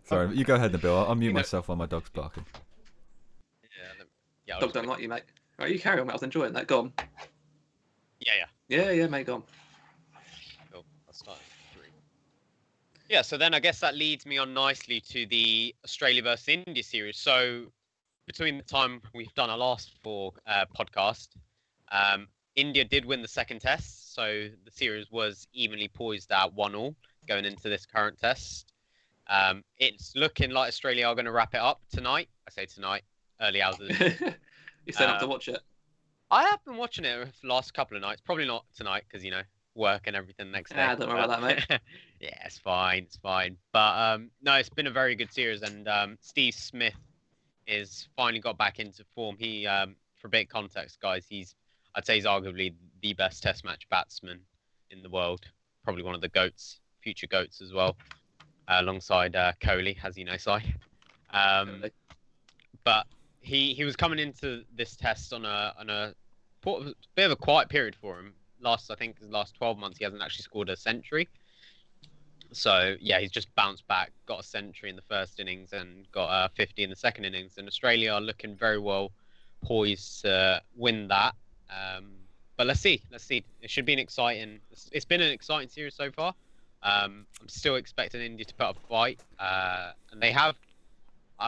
Sorry, you go ahead, Nabeel. I'll mute myself while my dog's barking. Yeah, Dog don't like you, mate. Right, you carry on, mate. I was enjoying that. Go on. Yeah, mate. Go on. Cool. I'll start at 3. Yeah, so then I guess that leads me on nicely to the Australia versus India series. So between the time we've done our last 4 podcast, India did win the 2nd test, so the series was evenly poised at 1-1 going into this current test. It's looking like Australia are going to wrap it up tonight. I say tonight, early hours of the day. You set up to watch it. I have been watching it for the last couple of nights. Probably not tonight because, work and everything next day. Don't worry about that, mate. Yeah, it's fine. But no, it's been a very good series, and Steve Smith is finally got back into form. He, for a bit of context, guys, I'd say he's arguably the best Test match batsman in the world. Probably one of the GOATs, future GOATs as well, alongside Kohli, as you know, Si. But he was coming into this test on a bit of a quiet period for him. I think his last 12 months, he hasn't actually scored a century. So yeah, he's just bounced back, got a century in the 1st innings, and got a 50 in the 2nd innings. And Australia are looking very well poised to win that. But let's see. It should be it's been an exciting series so far. I'm still expecting India to put up a fight, and they have.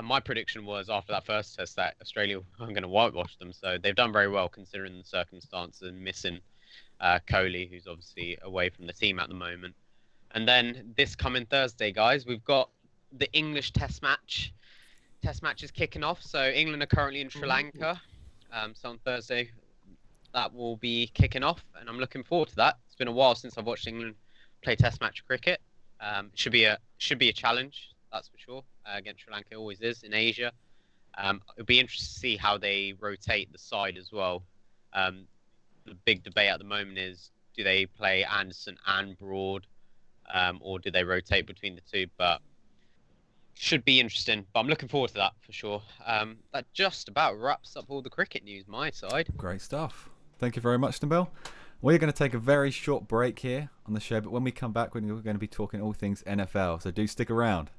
My prediction was after that 1st test that Australia are going to whitewash them. So they've done very well considering the circumstances and missing Kohli, who's obviously away from the team at the moment. And then this coming Thursday, guys, we've got the English Test match. Test match is kicking off. So England are currently in Sri Lanka. So on Thursday, that will be kicking off, and I'm looking forward to that. It's been a while since I've watched England play Test match cricket. It should be a challenge, that's for sure. Against Sri Lanka, it always is in Asia. It'll be interesting to see how they rotate the side as well. The big debate at the moment is, do they play Anderson and Broad, or do they rotate between the two? But Should be interesting, but I'm looking forward to that for sure. That just about wraps up all the cricket news my side. Great stuff. Thank you very much, Nabeel. We're going to take a very short break here on the show, but when we come back, we're going to be talking all things NFL. So do stick around.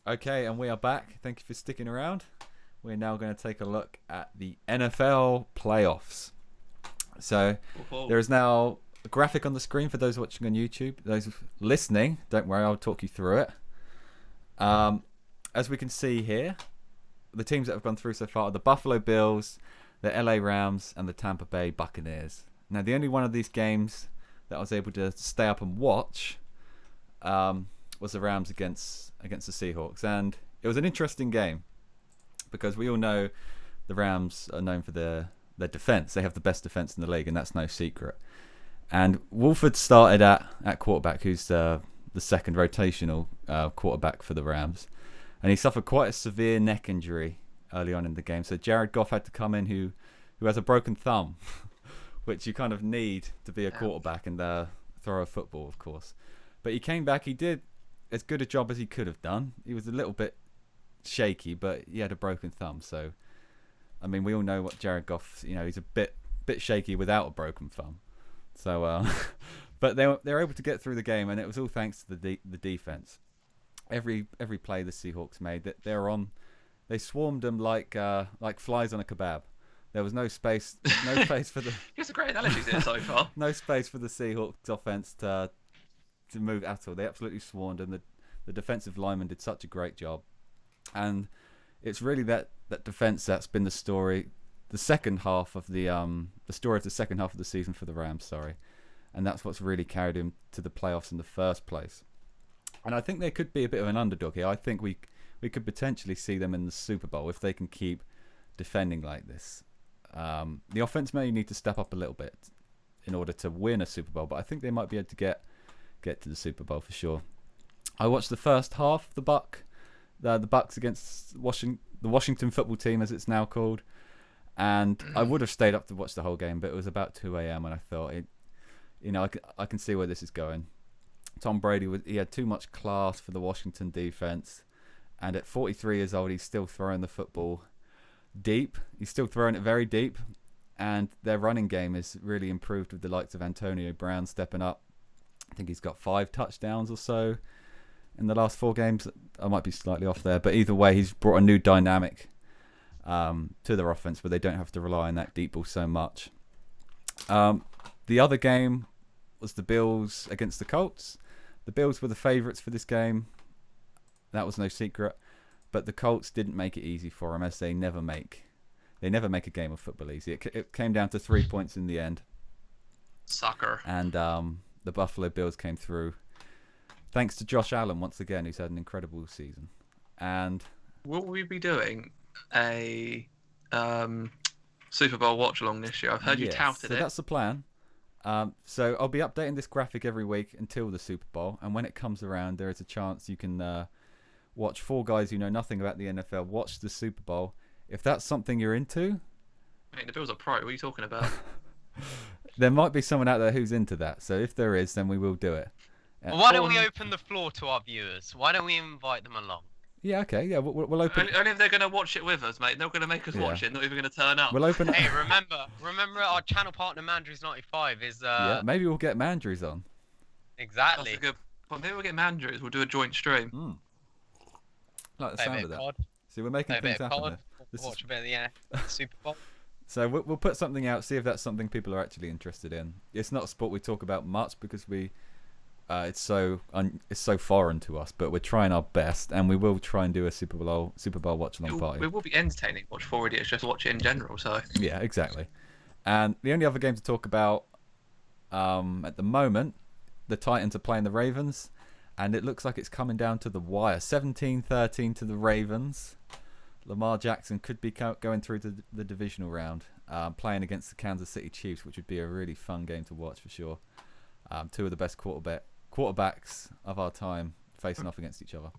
Okay, and we are back. Thank you for sticking around. We're now going to take a look at the NFL playoffs. So there is now a graphic on the screen for those watching on YouTube. Those listening, don't worry, I'll talk you through it. As we can see here, the teams that have gone through so far are the Buffalo Bills, the LA Rams, and the Tampa Bay Buccaneers. Now, the only one of these games that I was able to stay up and watch was the Rams against the Seahawks, and it was an interesting game because we all know the Rams are known for their defense. They have the best defense in the league, and that's no secret. And Wolford started at quarterback, who's the second rotational quarterback for the Rams, and he suffered quite a severe neck injury early on in the game. So Jared Goff had to come in, who has a broken thumb, which you kind of need to be a quarterback and throw a football, of course. But he came back. He did as good a job as he could have done. He was a little bit shaky, but he had a broken thumb. So, I mean, we all know what Jared Goff. He's a bit shaky without a broken thumb. So, but they were able to get through the game, and it was all thanks to the defense. Every play the Seahawks made, they swarmed them like flies on a kebab. There was no space for the Here's a great analogy here so far. no space for the Seahawks offense to move at all. They absolutely swarmed, and the defensive lineman did such a great job. And it's really that defense that's been the story, the second half of the story of the second half of the season for the Rams. Sorry, and that's what's really carried him to the playoffs in the first place. And I think they could be a bit of an underdog here. I think we could potentially see them in the Super Bowl if they can keep defending like this. The offense may need to step up a little bit in order to win a Super Bowl, but I think they might be able to get to the Super Bowl for sure. I watched the first half of the Bucks against the Washington football team, as it's now called, and I would have stayed up to watch the whole game, but it was about 2 a.m. and I thought, I can see where this is going. Tom Brady he had too much class for the Washington defense, and at 43 years old, he's still throwing the football deep. He's still throwing it very deep, and their running game is really improved with the likes of Antonio Brown stepping up. I think he's got 5 touchdowns or so in the last 4 games. I might be slightly off there, but either way, he's brought a new dynamic to their offense where they don't have to rely on that deep ball so much. The other game was the Bills against the Colts. The Bills were the favourites for this game. That was no secret. But the Colts didn't make it easy for them, as they never make. They never make a game of football easy. It came down to 3 points in the end. Sucker. And the Buffalo Bills came through. Thanks to Josh Allen, once again, who's had an incredible season. And will we be doing a Super Bowl watch along this year? I've heard you touted so it. That's the plan. So I'll be updating this graphic every week until the Super Bowl. And when it comes around, there is a chance you can watch 4 guys who know nothing about the NFL watch the Super Bowl. If that's something you're into... Mate, the Bills are pro. What are you talking about? There might be someone out there who's into that. So if there is, then we will do it. Well, why don't we open the floor to our viewers? Why don't we invite them along? Yeah, okay. Yeah, we'll open... Only if they're going to watch it with us, mate. They're not going to make us watch it. Not even going to turn up. We'll open it... Hey, remember our channel partner, Mandrews95, is... Yeah, maybe we'll get Mandrews on. Exactly. That's a good... But maybe we'll get Mandrews. We'll do a joint stream. Like the sound of that. COD. See, we're making things happen COD. there. Watch a bit of the Super Bowl. So we'll put something out, see if that's something people are actually interested in. It's not a sport we talk about much because it's so foreign to us, but we're trying our best, and we will try and do a Super Bowl watch along party. It will be entertaining. Watch 4 idiots just watch it in general. So yeah, exactly. And the only other game to talk about at the moment, the Titans are playing the Ravens, and it looks like it's coming down to the wire. 17-13 to the Ravens. Lamar Jackson could be going through to the divisional round, playing against the Kansas City Chiefs, which would be a really fun game to watch for sure. 2 of the best quarterbacks of our time facing off against each other.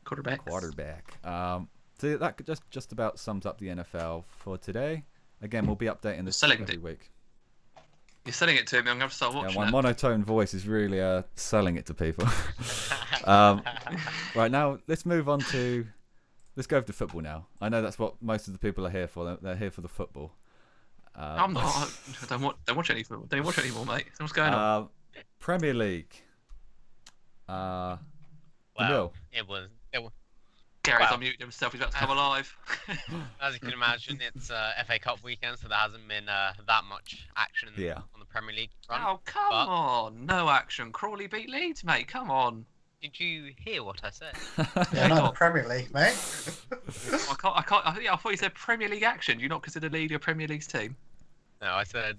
Quarterback. So that just about sums up the NFL for today. Again, we'll be updating this every week. You're selling it to me. I'm going to have to start watching my it. monotone voice is really selling it to people. Right, now let's move on to... Let's go over to football now. I know that's what most of the people are here for. They're here for the football. I'm not. I don't watch any football. Don't watch anymore, mate. What's going on? Premier League. Well, it was. Gary's unmuted himself. He's about to come alive. As you can imagine, it's FA Cup weekend, so there hasn't been that much action on the Premier League front. Oh, come on. No action. Crawley beat Leeds, mate. Come on. Did you hear what I said? Yeah, not the Premier League, mate. I can't. I thought you said Premier League action. Do you not consider Leeds your Premier League's team? No, I said,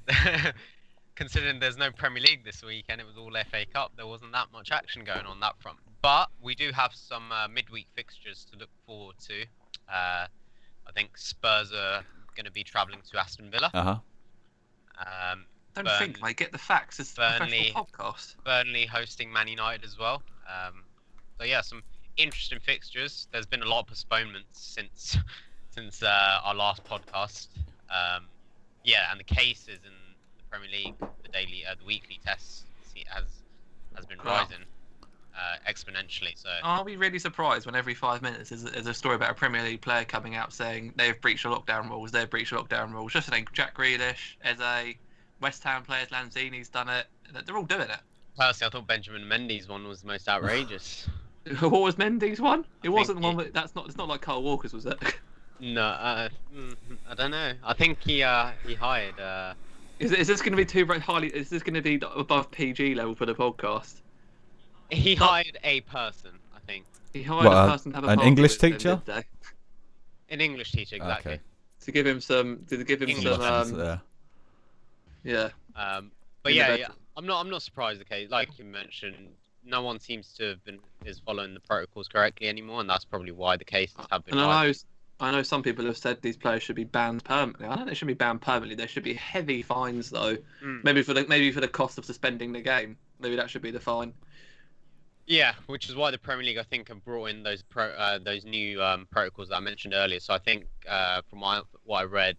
considering there's no Premier League this week and it was all FA Cup, there wasn't that much action going on that front. But we do have some midweek fixtures to look forward to. I think Spurs are going to be travelling to Aston Villa. Don't think, mate. Get the facts. It's a professional podcast. Burnley hosting Man United as well. So yeah, some interesting fixtures. There's been a lot of postponements since our last podcast. And the cases in the Premier League, the weekly tests has been rising exponentially. So are we really surprised when every 5 minutes is a story about a Premier League player coming out saying they've breached the lockdown rules? Just to name Jack Grealish, Eze, West Ham players, Lanzini's done it. They're all doing it. Personally, I thought Benjamin Mendy's one was the most outrageous. What was Mendy's one? It wasn't one. It's not like Carl Walker's, was it? No, I don't know. I think he hired Is this going to be too highly? Is this going to be above PG level for the podcast? he Not- hired a person. I think He hired What, a person to have a an party English with him, teacher? did they? an English teacher exactly. Okay. To give him some. To give him English some. Yeah. Yeah. But In the yeah, bed. yeah, I'm not surprised. Okay, like you mentioned, no one seems to have been is following the protocols correctly anymore, and that's probably why the cases have been. And rising. I know some people have said these players should be banned permanently. I don't think they should be banned permanently. There should be heavy fines though. Mm. Maybe for the cost of suspending the game. Maybe that should be the fine. Yeah, which is why the Premier League, I think, have brought in those new protocols that I mentioned earlier. So I think, from what I read,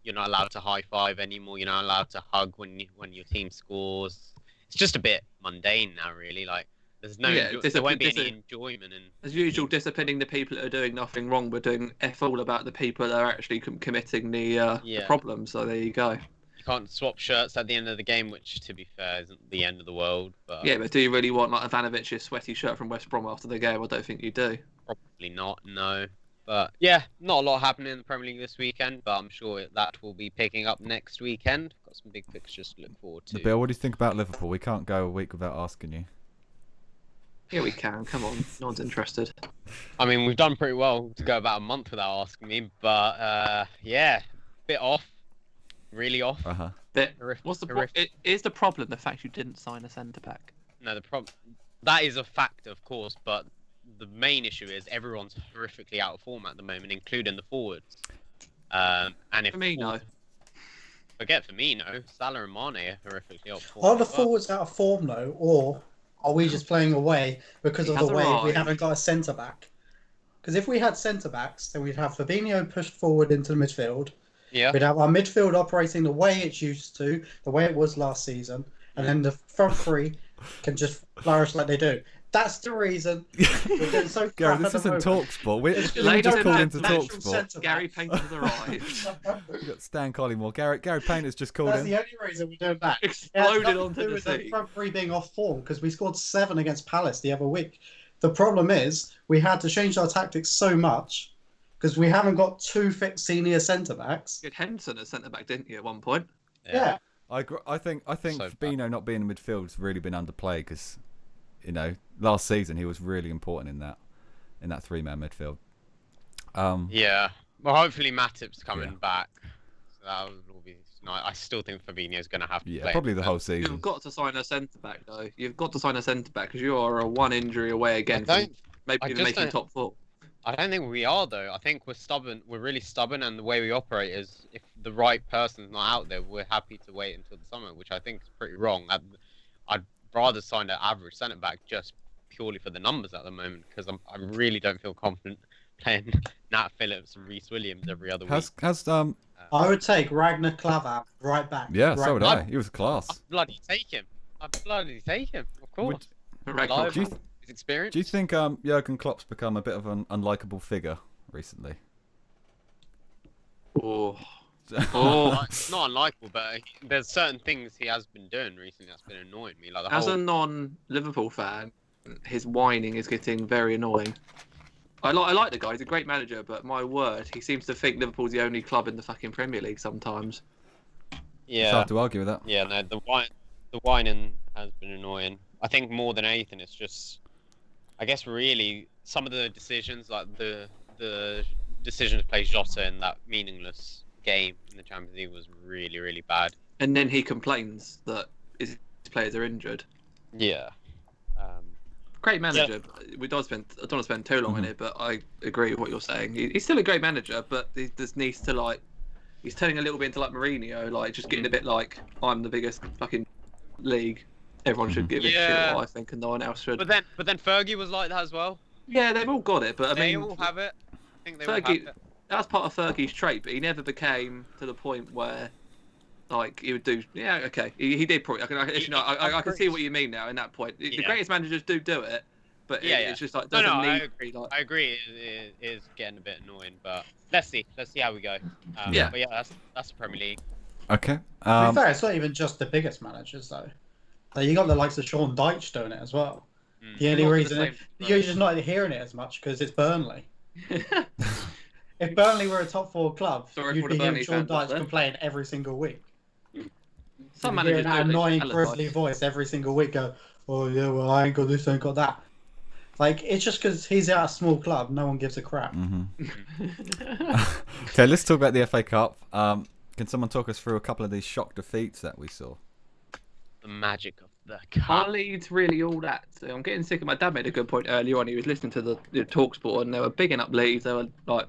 you're not allowed to high five anymore. You're not allowed to hug when your team scores. It's just a bit mundane now, really. Like there's no, Yeah, there won't be any enjoyment in. As usual, disciplining the people that are doing nothing wrong, but doing F all about the people that are actually committing the Yeah. problem. So there you go. You can't swap shirts at the end of the game, which, to be fair, isn't the end of the world. But Yeah, but do you really want like Ivanovic's sweaty shirt from West Brom after the game? I don't think you do. probably not. No. But yeah, not a lot happening in the Premier League this weekend, but I'm sure that will be picking up next weekend. Got some big fixtures to look forward to. Bill, what do you think about Liverpool? We can't go a week without asking you. Yeah, we can. Come on, no one's interested. I mean, we've done pretty well to go about a month without asking me, but yeah, bit off, really off. Uh-huh. But Horrific- what's the horrific. is the problem the fact you didn't sign a centre back? No, the problem that is a fact, of course, but the main issue is everyone's horrifically out of form at the moment, including the forwards. And if Firmino. forget Firmino, Salah and Mane are horrifically out of form. Are the as well. forwards out of form though, or are we just playing away because He of has the way we arrived. haven't got a centre back? Because if we had centre backs, then we'd have Fabinho pushed forward into the midfield. Yeah. We'd have our midfield operating the way it's used to, the way it was last season, and then the front three can just flourish like they do. That's the reason we're doing so Gary, crap this at the isn't moment. TalkSport. We It's we just and called into gentlemen, TalkSport. Gary Painter has arrived. We've got Stan Collymore. Gary Painter's just called That's in. the only reason we're doing that. It has Exploded nothing to onto do the with the sea. front three being off form because we scored 7 against Palace the other week. The problem is we had to change our tactics so much because we haven't got 2 fit senior centre backs. You had Henderson as centre back, didn't you, at one point? Yeah. I think So Fabinho not being in midfield has really been underplayed because, last season he was really important in that 3-man midfield. Yeah. Well, hopefully Matip's coming Yeah. back. So that will be nice. I still think Fabinho's going to have to Yeah, play. probably the whole season. You've got to sign a centre back though. You've got to sign a centre back because you are a 1 injury away again I from maybe I even just making don't- top 4. I don't think we are though. I think we're stubborn. We're really stubborn, and the way we operate is if the right person's not out there, we're happy to wait until the summer, which I think is pretty wrong. I'd rather sign an average centre back just purely for the numbers at the moment because I really don't feel confident playing Nat Phillips and Reece Williams every other week. Has I would take Ragnar Klavan right back. yeah, right so would back. I. He was class. I'd bloody take him. Of course. Ragnar. Do you His experience. Do you think Jurgen Klopp's become a bit of an unlikable figure recently? Oh. Oh. Not unlikable, but there's certain things he has been doing recently that's been annoying me. Like the As whole a non-Liverpool fan, his whining is getting very annoying. I like the guy. He's a great manager, but my word, he seems to think Liverpool's the only club in the fucking Premier League sometimes. It's yeah, hard to argue with that. yeah, no, the whining has been annoying. I think more than anything, it's just, I guess, really some of the decisions, like the decision to play Jota in that meaningless game in the Champions League was really, really bad. And then he complains that his players are injured. Yeah. Great manager. I don't want to spend too long on it, but I agree with what you're saying. He's still a great manager, but he just needs to he's turning a little bit into like Mourinho, just getting a bit like I'm the biggest fucking league. Everyone should give a shit Yeah. what I think, and no one else should. But then Fergie was like that as well. Yeah, they've all got it, but I They mean, all have it. I think they all have Fergie, it. that's part of Fergie's trait, but he never became to the point where, he would do. Yeah, okay, he did probably. I can see what you mean now. In that point, the Yeah. greatest managers do it, but it's just like No, doesn't I need. agree. I agree. It is getting a bit annoying, but let's see how we go. Yeah. But yeah, that's the Premier League. Okay. To be fair, it's not even just the biggest managers though. Like, you got the likes of Sean Dyche doing it as well. Mm. The only Not the reason same, you're just not hearing it as much because it's Burnley. If Burnley were a top 4 club, Sorry you'd for be the hearing Burnley Sean fans out Dyche there. complain every single week. Some You'd be hearing managers that do it. annoying Allardyce. grizzly voice every single week go, oh yeah, well I ain't got this, I ain't got that. Like, it's just because he's at a small club, no one gives a crap. Okay, let's talk about the FA Cup. Can someone talk us through a couple of these shock defeats that we saw? The magic of the Are cup. Leeds really all that? So I'm getting sick of. My dad made a good point earlier on. He was listening to the talk sport and they were bigging up Leeds. They were like,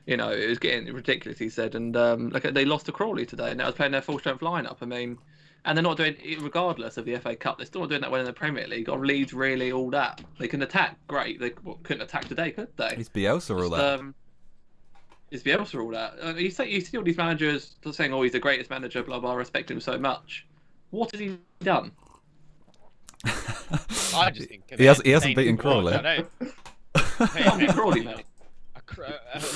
it was getting ridiculous. He said, and they lost to Crawley today, and they was playing their full strength lineup. I mean, and they're not doing it regardless of the FA Cup. They're still not doing that well in the Premier League. Are Leeds really all that? They can attack, great. They couldn't attack today, could they? Is Bielsa all that? Is Bielsa all that? You see all these managers saying, "Oh, he's the greatest manager," blah blah. I respect him so much. What has he done? I just think He hasn't beaten Crawley. I don't. Can't be Crawley, mate.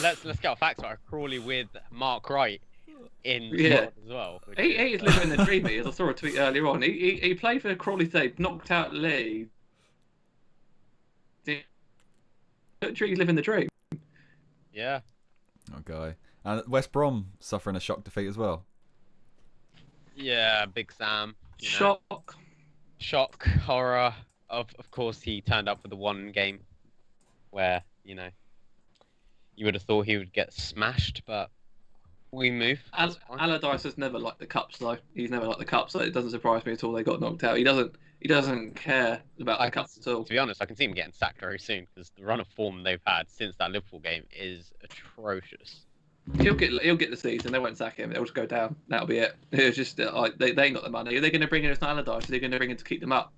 Let's get our facts right. Crawley with Mark Wright in Yeah. as well. He is living the dream. As I saw a tweet earlier on. He played for Crawley today, knocked out Leeds. He's living the dream. Yeah. Okay. And West Brom suffering a shock defeat as well. Yeah, Big Sam. You know. Shock, horror. Of course, he turned up for the one game where, you would have thought he would get smashed, but we move. Allardyce has never liked the cups, though. He's never liked the cups, so it doesn't surprise me at all they got knocked out. He doesn't care about the cups at all. To be honest, I can see him getting sacked very soon because the run of form they've had since that Liverpool game is atrocious. He'll get the season. They won't sack him. They'll just go down. That'll be it. It's just they ain't got the money. Are they going to bring in Allardyce? Are they going to bring in to keep them up?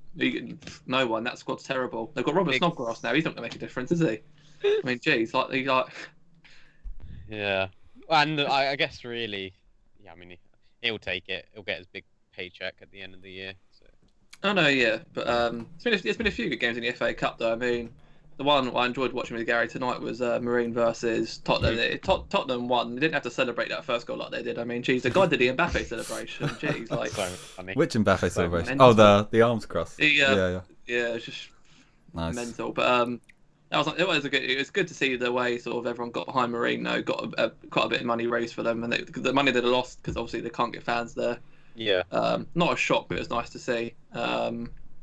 No one. That squad's terrible. They've got Robert Snodgrass now. He's not going to make a difference, is he? I mean, geez, Yeah, and I guess really, yeah. I mean, he'll take it. He'll get his big paycheck at the end of the year. So. Oh no, yeah, but it's been a few good games in the FA Cup though. I mean, the one I enjoyed watching with Gary tonight was Marine versus Tottenham. Tottenham won. They didn't have to celebrate that first goal like they did. I mean, geez, the guy did the Mbappe celebration. Geez, like so funny. Which Mbappe celebration? mental. Oh, the arms crossed. Yeah, it's just Nice. mental. But it was good to see the way sort of everyone got behind Mourinho, got quite a bit of money raised for them, and the money that they lost because obviously they can't get fans there. Yeah. Not a shock, but it's nice to see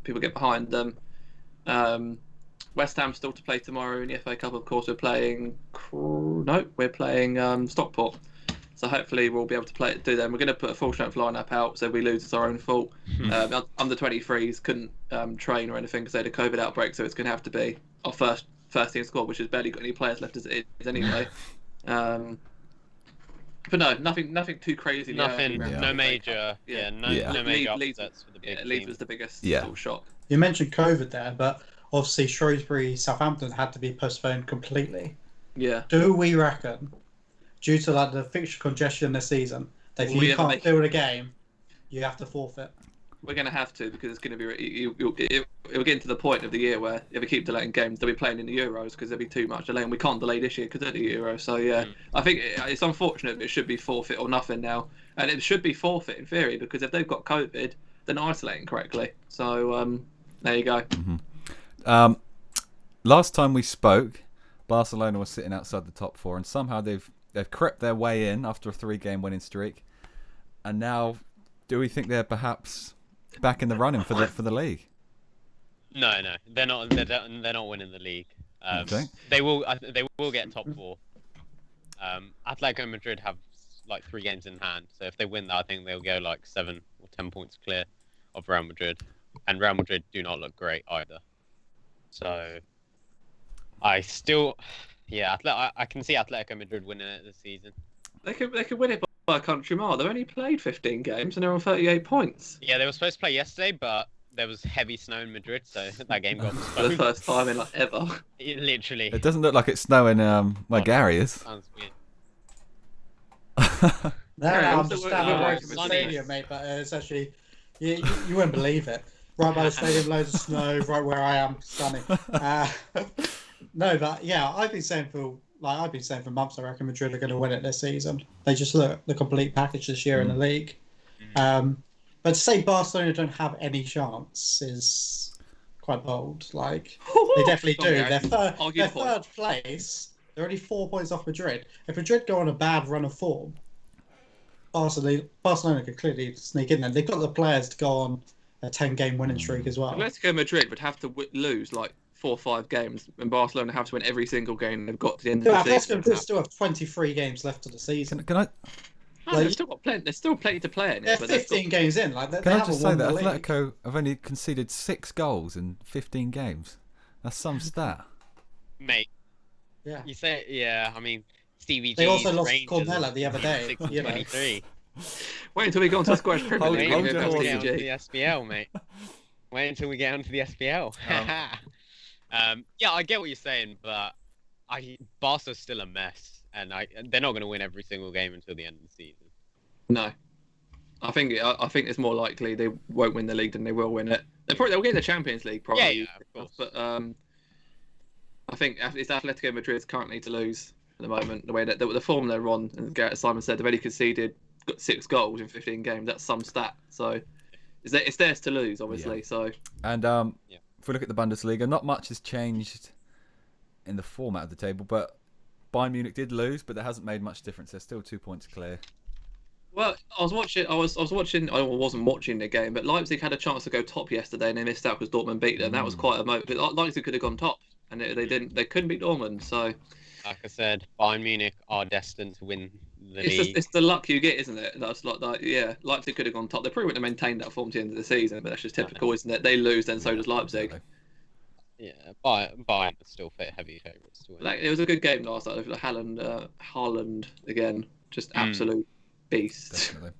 people get behind them. West Ham still to play tomorrow in the FA Cup. Of course, we're playing Stockport. So hopefully we'll be able to do them. We're going to put a full strength lineup out, so if we lose, it's our own fault. Under 23s couldn't train or anything because they had a COVID outbreak, so it's going to have to be our first team squad, which has barely got any players left as it is anyway. But no, nothing too crazy. Nothing. Yeah. No major. Yeah. No major upsets for the big Leeds team. was the biggest Yeah. sort of shock. You mentioned COVID there, but obviously Shrewsbury, Southampton had to be postponed completely. Yeah. Do we reckon, due to like the fixture congestion this season, that if We you ever can't make- field a game, you have to forfeit? We're going to have to because it's going to be. It'll get to the point of the year where if we keep delaying games, they'll be playing in the Euros because there'll be too much delay, and we can't delay this year because of the Euros. So yeah, I think it's unfortunate, but it should be forfeit or nothing now, and it should be forfeit in theory because if they've got COVID, they're not isolating correctly. So there you go. Last time we spoke, Barcelona was sitting outside the top 4, and somehow they've crept their way in after a 3-game winning streak, and now, do we think they're perhaps back in the running for the league? No, they're not. They're not winning the league. Okay. They will. They will get top 4. Atletico Madrid have like 3 games in hand, so if they win that, I think they'll go like 7 or 10 points clear of Real Madrid, and Real Madrid do not look great either. So, I still, I can see Atletico Madrid winning it this season. They could win it by a country mile. They've only played 15 games and they're on 38 points. Yeah, they were supposed to play yesterday, but there was heavy snow in Madrid, so that game got For the postponed. first time in ever. Literally. It doesn't look like it's snowing where Gary is. Sounds weird. No, Yeah, I'm it was just the- down the it road was from the sunny. stadium, mate, but it's actually, you wouldn't believe it. Right by the stadium, loads of snow, right where I am, sunny. No, but yeah, I've been saying for months, I reckon Madrid are going to win it this season. They just look the complete package this year in the league. But to say Barcelona don't have any chance is quite bold. Like, they definitely do. Okay. They're Argue the point. third place, They're only 4 points off Madrid. If Madrid go on a bad run of form, Barcelona could clearly sneak in there. They've got the players to go on a 10-game winning streak as well. Atletico Madrid would have to lose like 4 or 5 games, and Barcelona have to win every single game they've got to the end of the season. Atletico Madrid still have 23 games left of the season. Can I? They've still got plenty. There's still plenty to play in it. They're But 15 games in. Like, Can I just say that Atletico have only conceded 6 goals in 15 games? That's some stat. Mate, Yeah. you say, yeah, I mean, Stevie G. They also lost Rangers Cornella the other day. You know. 6-23. Wait until we go on to the Scottish Premier Hold League. your Wait until we get onto Stevie the G. SPL, mate. Wait until we get onto the SPL. Yeah, I get what you're saying, but Barca's still a mess, and they're not going to win every single game until the end of the season. No, I think it's more likely they won't win the league than they will win it. They'll get the Champions League probably. Yeah, of course. But I think it's Atletico Madrid's currently to lose at the moment. The way that the form they're on, and Gareth Simon said, they've only got 6 goals in 15 games. That's some stat. So it's theirs to lose, obviously. Yeah. So And if we look at the Bundesliga, not much has changed in the format of the table, but Bayern Munich did lose, but that hasn't made much difference. They're still 2 points clear. well, I wasn't watching the game, but Leipzig had a chance to go top yesterday, and they missed out because Dortmund beat them. That was quite a moment. But Leipzig could have gone top, and they didn't. They couldn't beat Dortmund. So Like I said, Bayern Munich are destined to win the league. it's the luck you get, isn't it? That's like that. Yeah, Leipzig could have gone top. They probably wouldn't have maintained that form to the end of the season, but that's just typical, isn't it? They lose, then so does Leipzig. Yeah, Bayern are still heavy favourites to win. It was a good game last night. Haaland again, just absolute beast. Definitely.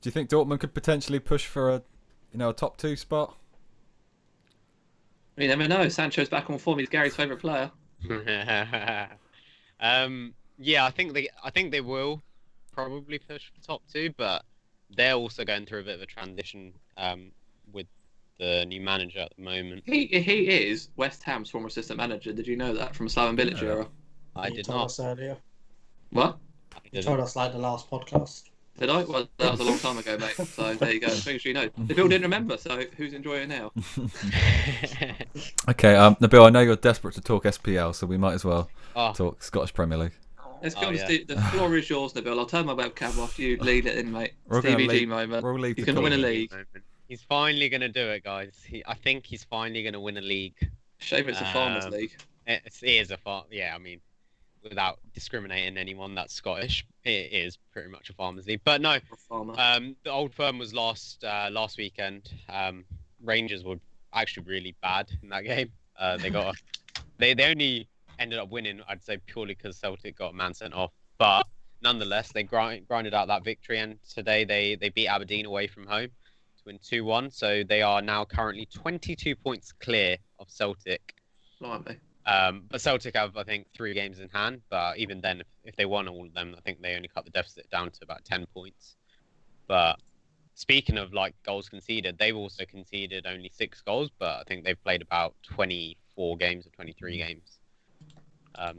Do you think Dortmund could potentially push for a top 2 spot? You never know. Sancho's back on form. He's Gary's favourite player. Yeah, I think they will probably push for top 2, but they're also going through a bit of a transition with the new manager at the moment. He is West Ham's former assistant manager. Did you know that from Slaven Bilic era? I You did told not. us earlier. What? You told us like the last podcast. Did I? Well, that was a long time ago, mate. So there you go. Make sure you know. The Bill didn't remember, so who's enjoying now? Okay, Nabeel, I know you're desperate to talk SPL, so we might as well Oh, talk Scottish Premier League. Let's go Oh, on. yeah. The floor is yours, Nabil. I'll turn my webcam off. You lead it in, mate. We're gonna Stevie G leave- moment. We'll leave He's the going to win a call. league. he's finally going to do it, guys. I think he's finally going to win a league. Shame it's a farmers league. It is a farm. Yeah, I mean, without discriminating anyone that's Scottish, it is pretty much a farmers league. But no, Farmer. the Old Firm was last weekend. Rangers were actually really bad in that game. They only ended up winning, I'd say, purely because Celtic got a man sent off. But nonetheless, they grinded out that victory, and today they beat Aberdeen away from home to win 2-1. So they are now currently 22 points clear of Celtic. Blimey. But Celtic have, I think, 3 games in hand. But even then, if they won all of them, I think they only cut the deficit down to about 10 points. But speaking of like goals conceded, they've also conceded only 6 goals, but I think they've played about 24 games or 23 games.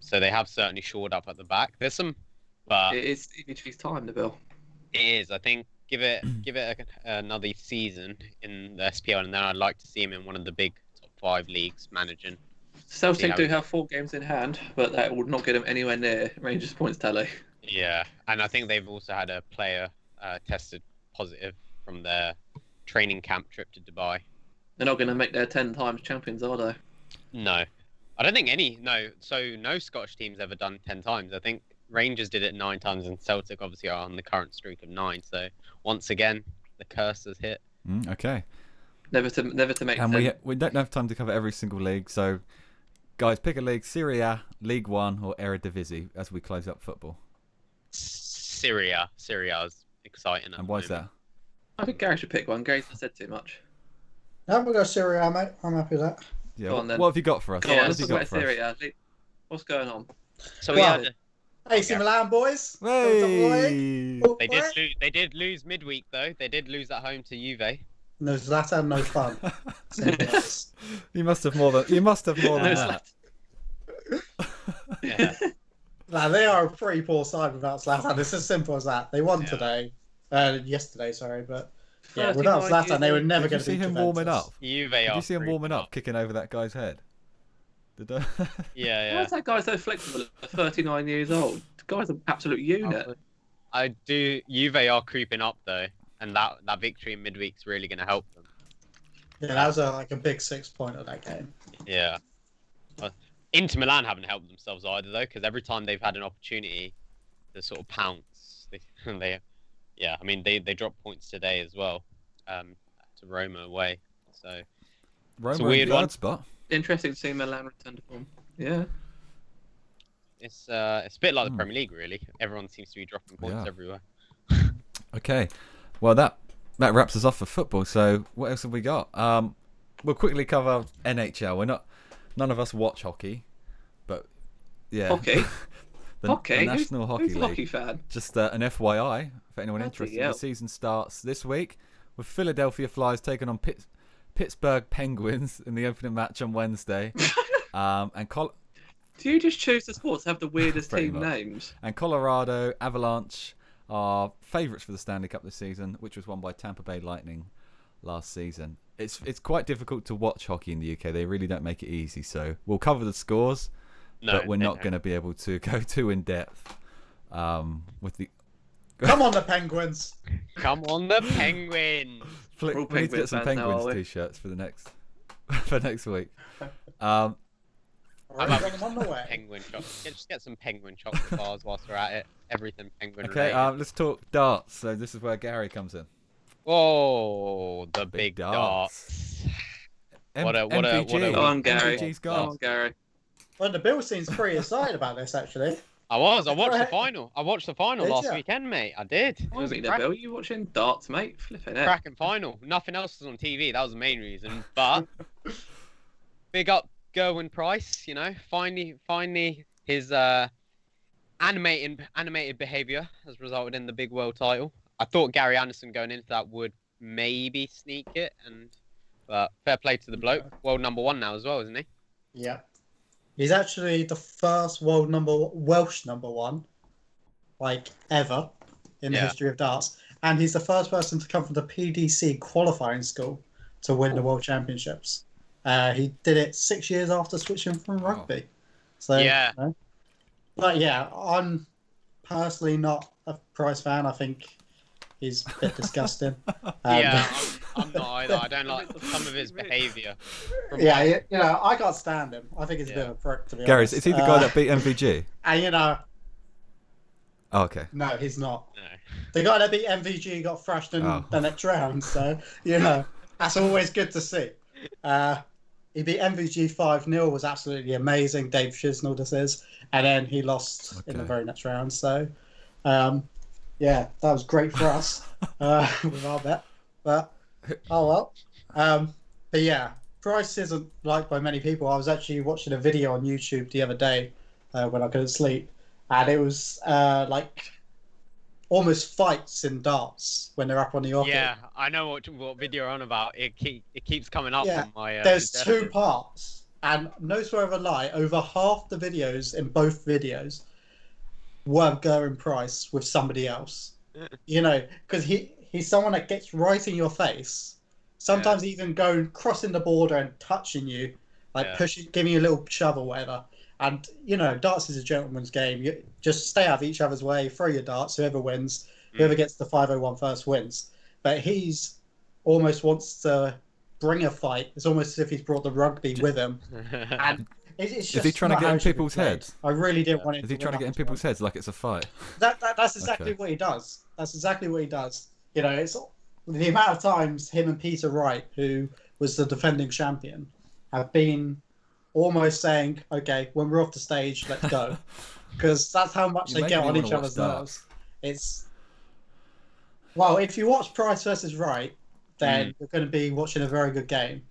So they have certainly shored up at the back. There's some, but It is Stevie G's time, Nabil. it is. I think give it another season in the SPL, and then I'd like to see him in one of the big top 5 leagues managing. Celtic do have 4 games in hand, but that would not get them anywhere near Rangers' points tally. Yeah, and I think they've also had a player tested positive from their training camp trip to Dubai. They're not going to make their 10 times champions, are they? No, I don't think no Scottish team's ever done 10 times. I think Rangers did it 9 times, and Celtic obviously are on the current streak of 9. So once again, the curse has hit. Okay. Never to make And 10. we don't have time to cover every single league, so guys, pick a league: Serie A, League One, or Eredivisie as we close up football. Syria is exciting. And why is that? I think Gary should pick one. Gary's not said too much. No, we'll go Serie A, mate. I'm happy with that. Yeah. Go on, then. What have you got for us? Go What on, have let's you talk got about for us? Serie A. What's going on? So we Well, had. AC Milan, boys. Hey! Oh, They boy. did lose midweek though. They did lose at home to Juve. No Zlatan, no fun. Simple as. You must have more than No, that. Yeah. Nah, they are a pretty poor side without Zlatan. It's as simple as that. They won yesterday, sorry, but yeah, 39 without Zlatan, they were never Did you going to see beat him Juventus. warming up? Juve Did are you see him pretty warming good. up, kicking over that guy's head? Did I? Yeah, Why yeah. is that guy so flexible at 39 years old? The guy's an absolute unit. I do. Juve are creeping up though, and that victory in midweek's really going to help them. Yeah, that was a big 6 point of that game. Yeah. Inter Milan haven't helped themselves either though, because every time they've had an opportunity to sort of pounce, yeah, I mean they dropped points today as well, to Roma away. So Roma it's a weird in one. third spot. Interesting to see Milan return to form. Yeah. It's a bit like the Premier League really. Everyone seems to be dropping points Yeah. everywhere. Okay, well that wraps us off for football. So what else have we got? We'll quickly cover NHL. None of us watch hockey, but yeah, Hockey. the Hockey. National Hockey Who's a League. hockey fan? Just an FYI for anyone Bloody interested. hell. The season starts this week with Philadelphia Flyers taking on Pittsburgh Penguins in the opening match on Wednesday, and Do you just choose the sports to have the weirdest Pretty team much. names? And Colorado Avalanche are favourites for the Stanley Cup this season, which was won by Tampa Bay Lightning last season. It's quite difficult to watch hockey in the UK. They really don't make it easy. So we'll cover the scores, but we're not going to be able to go too in depth with the. Come on, the Penguins. Come on, the Penguins! We're all We need to get Penguins some fans now, Penguins are we? t-shirts for the next for next week. Already got them on the way. Penguin chocolate. Just get some penguin chocolate bars whilst we're at it. Everything penguin Okay, related. let's talk darts. So this is where Gary comes in. Oh, the big darts. darts. What a MVG. Go on, Gary. MVG's Go gone. on, Gary. Well, the Bill seems pretty excited about this, actually. I watched the ahead. final. I watched the final Did last ya? weekend, mate. I did. It I was wasn't a there, Bill. You watching darts, mate? Flipping it. cracking final. Nothing else was on TV. That was the main reason. But big up Gerwin Price. You know, finally his animated behaviour has resulted in the big world title. I thought Gary Anderson going into that would maybe sneak it, but fair play to the bloke. World #1 now as well, isn't he? Yeah. He's actually the first Welsh number one, like, ever in the Yeah. history of darts. And he's the first person to come from the PDC qualifying school to win the World Championships. He did it 6 years after switching from rugby. So, Yeah. you know. But yeah, I'm personally not a Price fan. I think he's a bit disgusting. Yeah, I'm not either. I don't like some of his behaviour. Yeah, you know, I can't stand him. I think he's a bit of a prick, to be Gary, honest. is he the guy that beat MVG? And, you know, Oh, okay. no, he's not. No. The guy that beat MVG got thrashed in Oh. the next round, so, you know, that's always good to see. He beat MVG 5-0, was absolutely amazing. Dave Chisnall, this is. And then he lost in the Okay. very next round. So, yeah, that was great for us with our bet. But, oh well. But yeah, Price isn't liked by many people. I was actually watching a video on YouTube the other day when I couldn't sleep. And it was like almost fights in darts when they're up on the orchid. Yeah, I know what video you're on about. It keeps coming up Yeah, on my. There's suggestions. 2 parts, and no swear of a lie, over half the videos in both videos were Gerwin Price with somebody else. You know, because he's someone that gets right in your face. Sometimes even going crossing the border and touching you, like Yeah. pushing, giving you a little shove or whatever. And you know, darts is a gentleman's game. You just stay out of each other's way, throw your darts. Whoever wins, whoever gets the 501 first wins. But he's almost wants to bring a fight. It's almost as if he's brought the rugby with him. And it's just Is he trying to not get how in it should be people's played. heads? I really didn't want it. Is he trying to get in people's heads like it's a fight? That's exactly Okay. what he does. That's exactly what he does. You know, it's the amount of times him and Peter Wright, who was the defending champion, have been almost saying, "Okay, when we're off the stage, let's go," because that's how much You're they making get me on wanna each watch other's darts. nerves. It's if you watch Price versus Wright, then you're going to be watching a very good game.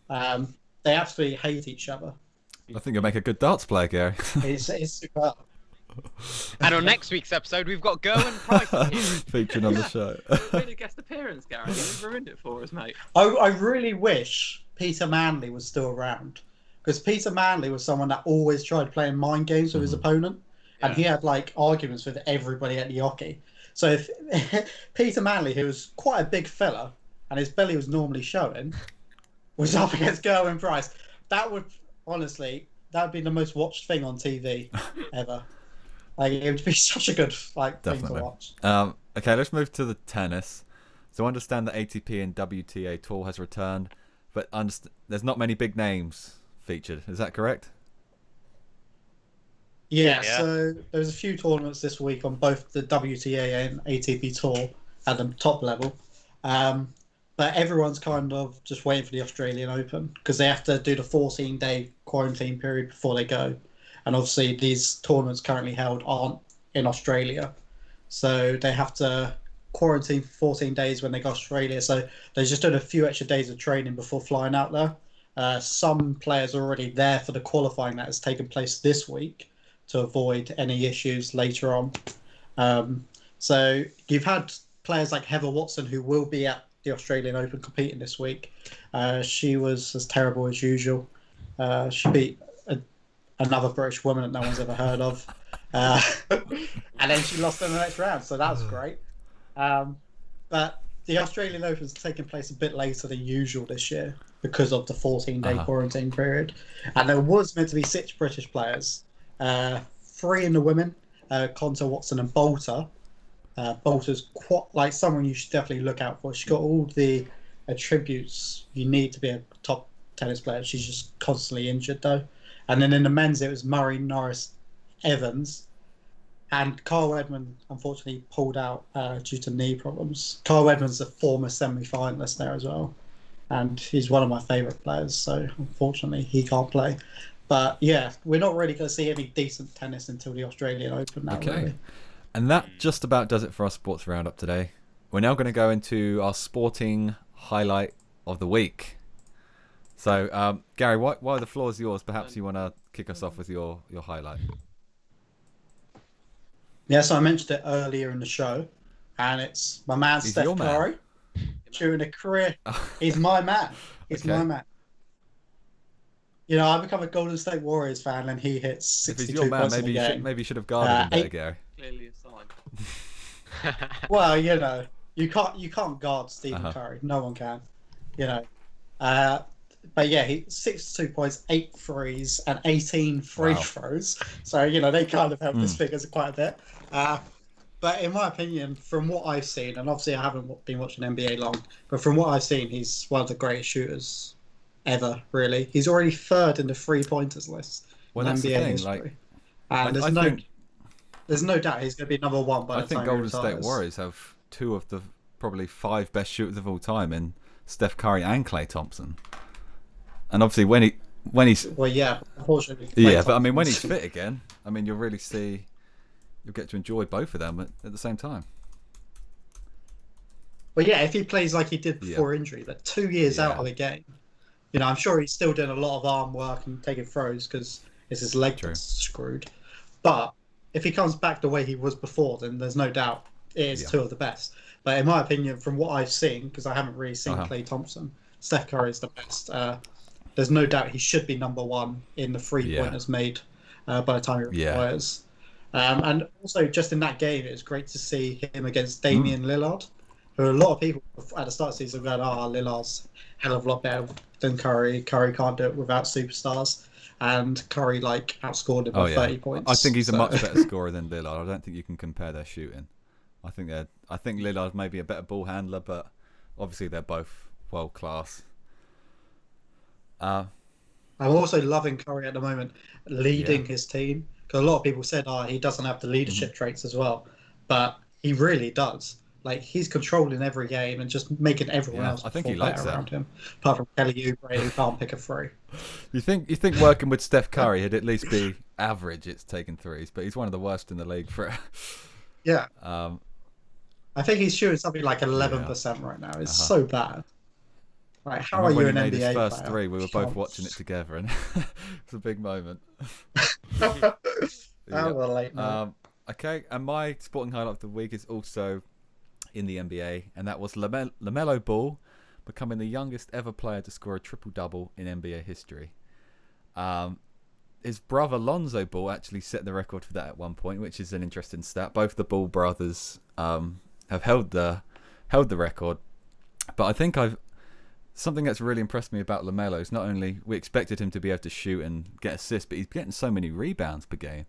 They absolutely hate each other. I think you'll make a good darts player, Gary. It's superb. And on next week's episode, we've got Gerwin Price on here. Featuring on the show. Really guest appearance, Gary. You ruined it for us, mate. I really wish Peter Manley was still around, because Peter Manley was someone that always tried playing mind games with his opponent, and he had like arguments with everybody at the hockey. So if Peter Manley, who was quite a big fella and his belly was normally showing, was up against Gerwin Price, that would honestly that'd be the most watched thing on TV ever. Like it would be such a good thing to Definitely. watch. Okay, let's move to the tennis. So I understand that ATP and WTA tour has returned, but there's not many big names featured. Is that correct? Yeah, Yeah. so there's a few tournaments this week on both the WTA and ATP tour at the top level. But everyone's kind of just waiting for the Australian Open because they have to do the 14-day quarantine period before they go. And obviously these tournaments currently held aren't in Australia. So they have to quarantine for 14 days when they go to Australia. So they're just doing a few extra days of training before flying out there. Some players are already there for the qualifying that has taken place this week to avoid any issues later on. So you've had players like Heather Watson who will be at the Australian Open competing this week. She was as terrible as usual. She beat another British woman that no one's ever heard of. And then she lost in the next round, so that was great. But the Australian Open's taking place a bit later than usual this year because of the 14-day quarantine period. And there was meant to be 6 British players. 3 in the women, Conta, Watson, and Bolter. Bolter's quite like someone you should definitely look out for. She's got all the attributes you need to be a top tennis player. She's just constantly injured though. And then in the men's, it was Murray, Norris, Evans, and Carl Edmund unfortunately pulled out due to knee problems. Carl Edmund's a former semi-finalist there as well, and he's one of my favourite players. So unfortunately, he can't play. But yeah, we're not really going to see any decent tennis until the Australian Open now. Okay. Really. And that just about does it for our sports roundup today. We're now going to go into our sporting highlight of the week. So, Gary, while the floor is yours, perhaps you want to kick us off with your highlight. Yeah, so I mentioned it earlier in the show, and it's my man He's Steph your man. Curry. During a career, he's my man. He's Okay. my man. You know, I become a Golden State Warriors fan, and he hits If he's 62 your man, points in a game. maybe you should have guarded him better, 8 Gary. Clearly a sign. Well, you know, you can't guard Stephen Uh-huh. Curry. No one can. You know, but yeah, he 62 points, 8 threes, and 18 free Wow. throws. So you know they kind of have his figures quite a bit. But in my opinion, from what I've seen, and obviously I haven't been watching NBA long, but from what I've seen, he's one of the greatest shooters ever. Really, he's already 3rd in the 3-pointers list Well, in that's the NBA thing. history. Like, And there's no doubt he's going to be number 1 by I the think time Golden he State retires. Warriors have 2 of the probably 5 best shooters of all time in Steph Curry and Klay Thompson. And obviously when he's Well, yeah, unfortunately. yeah, but I mean when he's fit again, I mean you'll get to enjoy both of them at the same time. Well, yeah, if he plays like he did before injury, but 2 years out of the game, you know, I'm sure he's still doing a lot of arm work and taking throws because it's his leg that's screwed. But if he comes back the way he was before, then there's no doubt it is 2 of the best. But in my opinion, from what I've seen, because I haven't really seen Klay Thompson, Steph Curry is the best. There's no doubt he should be number 1 in the 3-pointers made by the time he retires. And also, just in that game, it was great to see him against Damian Lillard, who a lot of people at the start of the season were going, Lillard's a hell of a lot better than Curry. Curry can't do it without superstars. And Curry, outscored him by 30 points. I think he's a much better scorer than Lillard. I don't think you can compare their shooting. I think Lillard may be a better ball handler, but obviously they're both world class. I'm also loving Curry at the moment, leading his team. Because a lot of people said, he doesn't have the leadership traits as well. But he really does. Like, he's controlling every game and just making everyone else I think he perform likes better around him. Apart from Kelly Oubre, who can't pick a free. You think working with Steph Curry, he'd at least be average at taking threes, but he's one of the worst in the league for it. Yeah. I think he's shooting something like 11% right now. It's so bad. Like, how are you an when he NBA made his first player? three, we were both watching it together, and it's a big moment. Okay, and my sporting highlight of the week is also in the NBA, and that was LaMelo Ball becoming the youngest ever player to score a triple-double in NBA history. His brother Lonzo Ball actually set the record for that at one point, which is an interesting stat. Both the Ball brothers have held the record, but I think something that's really impressed me about LaMelo is not only we expected him to be able to shoot and get assists, but he's getting so many rebounds per game.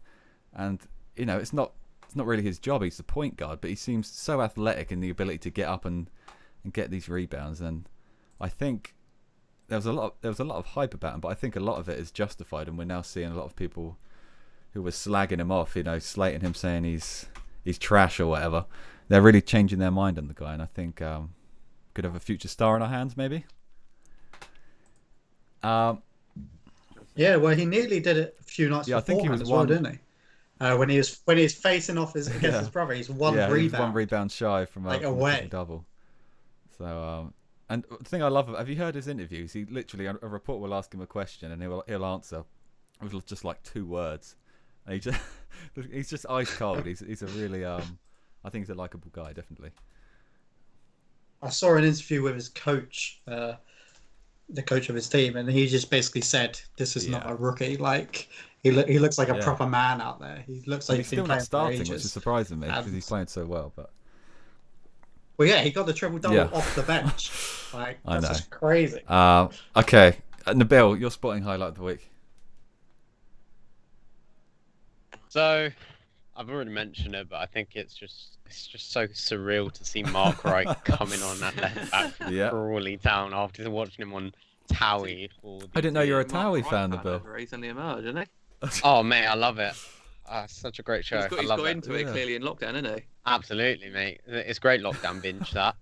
And it's not really his job. He's the point guard, but he seems so athletic in the ability to get up and get these rebounds. And I think there was a lot of hype about him, but I think a lot of it is justified, and we're now seeing a lot of people who were slagging him off, slating him, saying he's trash or whatever. They're really changing their mind on the guy, and I think could have a future star in our hands, maybe. Yeah, well, he nearly did it a few nights I think he was as well, didn't he? When he was facing off against his brother, he's one rebound. He was one rebound shy from away a double. So, and the thing I love, have you heard his interviews? He literally, a reporter will ask him a question and he'll answer with just like 2 words. And he's just ice cold. He's a really I think he's a likable guy, definitely. I saw an interview with his coach, the coach of his team, and he just basically said, "This is not a rookie. Like he looks like a proper man out there. He looks like he's still not starting, which is surprising me because he's playing so well." But he got the triple double off the bench. Like that's just crazy. Okay, Nabeel, your sporting highlight of the week. So, I've already mentioned it, but I think it's just so surreal to see Mark Wright coming on that left back from Crawley Town after watching him on Towie. I didn't know you were a Towie fan, Nabeel. Recently emerged, isn't he? Oh mate, I love it. Such a great show. He's got into it clearly in lockdown, isn't he? Absolutely, mate. It's great lockdown binge that.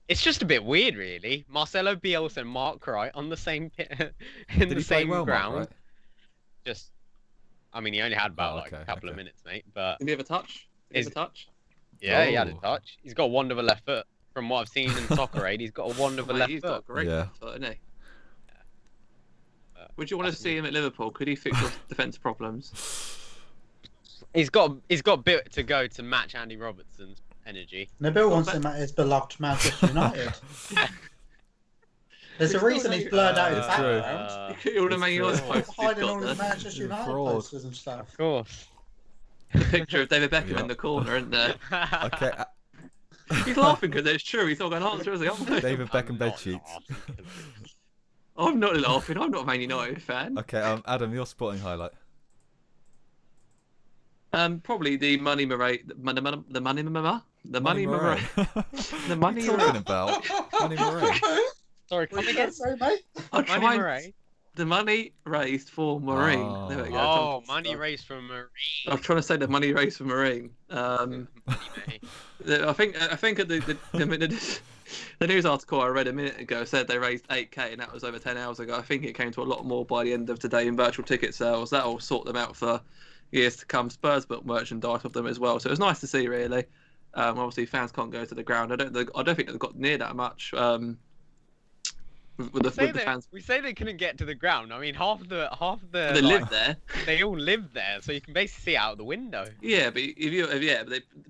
It's just a bit weird, really. Marcelo Bielsa and Mark Wright on the same in the same ground. Just. I mean, he only had about a couple of minutes, mate. But did he have a touch? Yeah, he had a touch. He's got a wonderful left foot. From what I've seen in Soccer Aid, he's got a wonderful left he's foot. Got a great left foot, hasn't he? Would you want to see him at Liverpool? Could he fix your defence problems? He's got built to go to match Andy Robertson's energy. Nabeel wants him at his beloved Manchester United. There's a reason he's blurred out his background. Hiding all the Manchester United posters and stuff. Of course. The picture of David Beckham in the corner, isn't there? Okay. He's laughing because it's true. He's not going to answer, is he? David Beckham bed sheets. I'm not laughing. I'm not a Man United fan. Okay, Adam, your sporting highlight. Probably the Money Murray. The Money Murray. The Money Murray. What are you talking about? Money Murray. Sorry, come again. Money Murray. The money raised for Marine. Oh. There we go. Oh, money raised for Marine. I'm trying to say the money raised for Marine. I think at the news article I read a minute ago said they raised 8k, and that was over 10 hours ago. I think it came to a lot more by the end of today in virtual ticket sales. That'll sort them out for years to come. Spurs built merchandise of them as well, so it was nice to see. Really, obviously fans can't go to the ground. I don't think they've got near that much. With the fans. We say they couldn't get to the ground. I mean, half the they live there. They all live there, so you can basically see out of the window. Yeah, but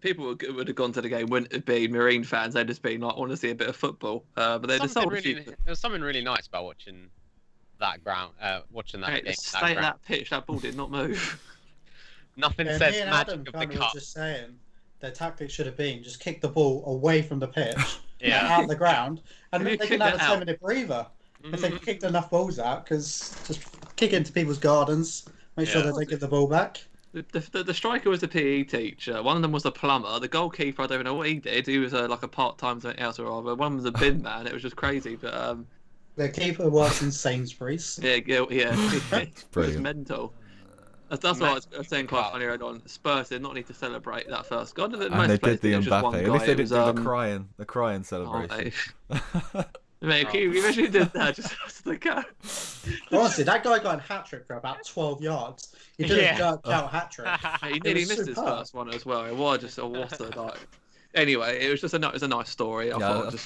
people would have gone to the game. Wouldn't have been Marine fans. They'd just been like, want to see a bit of football. But they just sold There's something really nice about watching that ground. Watching that game. The state of that pitch, that ball did not move. Nothing says me and magic Adam of the kind cup. just saying their tactics should have been just kick the ball away from the pitch, Yeah. out the ground, and Have then you they can kicked have a it 10-minute breather. If they kicked enough balls out, because just kick into people's gardens, make sure that they get the ball back. The striker was a PE teacher. One of them was a plumber. The goalkeeper, I don't know what he did. He was like a part-time something else or other. One was a bin man. It was just crazy. But the keeper works in Sainsbury's. Yeah. It was Brilliant. mental. That's what I was saying quite funny earlier on. Spurs did not need to celebrate that first goal. And they did the Mbappe. At least they didn't do the crying celebration. Mate, you imagine did that just after the goal. Honestly, that guy got a hat-trick for about 12 yards. He did a jerked-out hat-trick. He nearly missed his first one as well. It was just a like. Anyway, it was just a nice story. I thought it's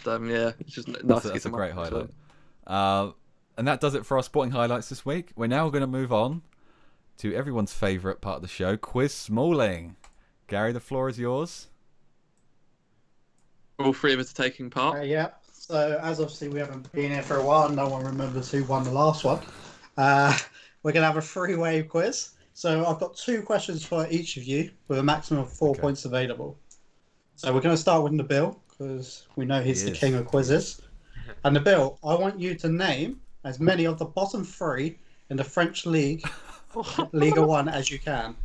just nice. That's a great highlight. And that does it for our sporting highlights this week. We're now going to move on to everyone's favourite part of the show, Quiz Smalling. Gary, the floor is yours. All three of us are taking part. Yeah. So, as obviously we haven't been here for a while, no one remembers who won the last one. We're going to have a three-way quiz. So, I've got 2 questions for each of you with a maximum of 4 points available. So, we're going to start with Nabeel, because we know he's the king of quizzes. And Nabeel, I want you to name as many of the bottom 3 in the French league, Liga 1, as you can.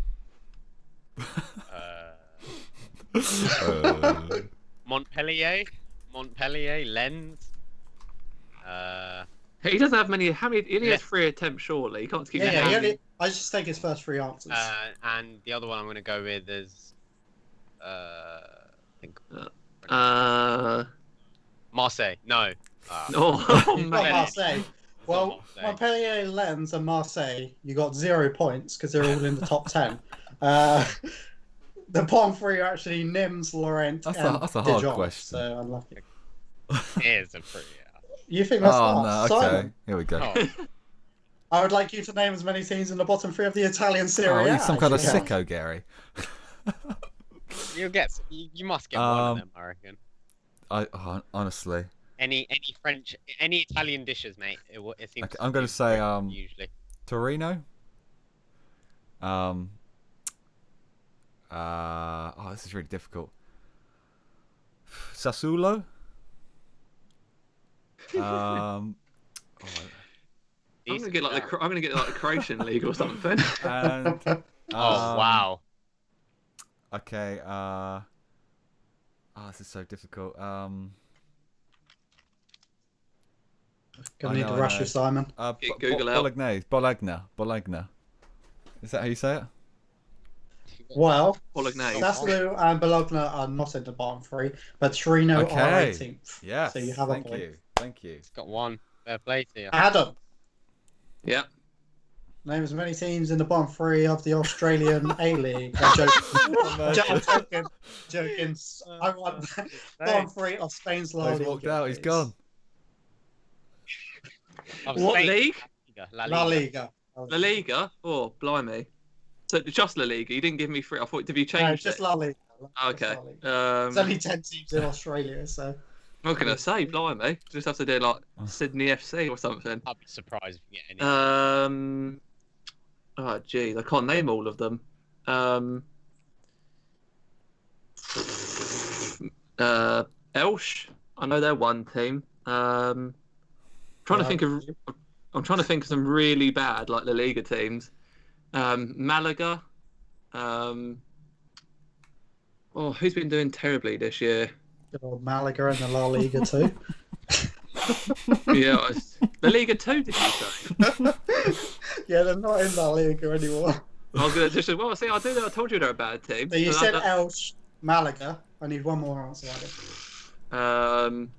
Montpellier, Lens. He doesn't have many. How many? He only has 3 attempts. Surely he can't keep. I just take his first 3 answers. And the other one I'm going to go with is, I think, Marseille. No. You've got Marseille. Well, Montpellier, Lens, and Marseille, you got 0 points because they're all in the top 10. The bottom 3 are actually Nims, Laurent, That's and a hard Dijon, question. So unlucky. Here's a pretty. You think that's Oh hard? no! Okay, Simon, here we go. Oh. I would like you to name as many teams in the bottom 3 of the Italian Serie Oh, A. he's some kind of as you can. sicko, Gary. You must get one of them, I reckon. Honestly. Any French, any Italian dishes, mate. It seems. Okay, I'm going to say usually. Torino. This is really difficult. Sassuolo. I'm gonna get like the Croatian league or something. And wow. Okay. This is so difficult. Gonna need to rush you, Simon. Google out. Bologna. Is that how you say it? Well, Bolognese. Sassuolo and Bologna are not in the bottom 3, but Torino are 18th. Yeah. So you have a point. Thank you. It's got one. Fair play to you. Adam, Yeah. name as many teams in the bottom 3 of the Australian A-League. I'm joking. I want bottom 3 of Spain's La He's Liga. walked out. He's please. gone. What league? La Liga. La Liga? Oh, blimey. So just La Liga. You didn't give me 3. I thought, have you No, changed just it? La Liga. Okay. Just La Liga. There's only 10 teams in Australia, so. I'm not gonna say, blimey. Just have to do like Sydney FC or something. I'd be surprised if you get any. Oh, geez, I can't name all of them. Elche. I know they're one team. I'm trying to think of some really bad like La Liga teams. Malaga. Who's been doing terribly this year? Good old Malaga in the La Liga too. Yeah, the Liga 2, did you say? Yeah, they're not in La Liga anymore. I was gonna just say, well, see, I told you they're a bad team. So you said Elche, Malaga. I need one more answer, Adam.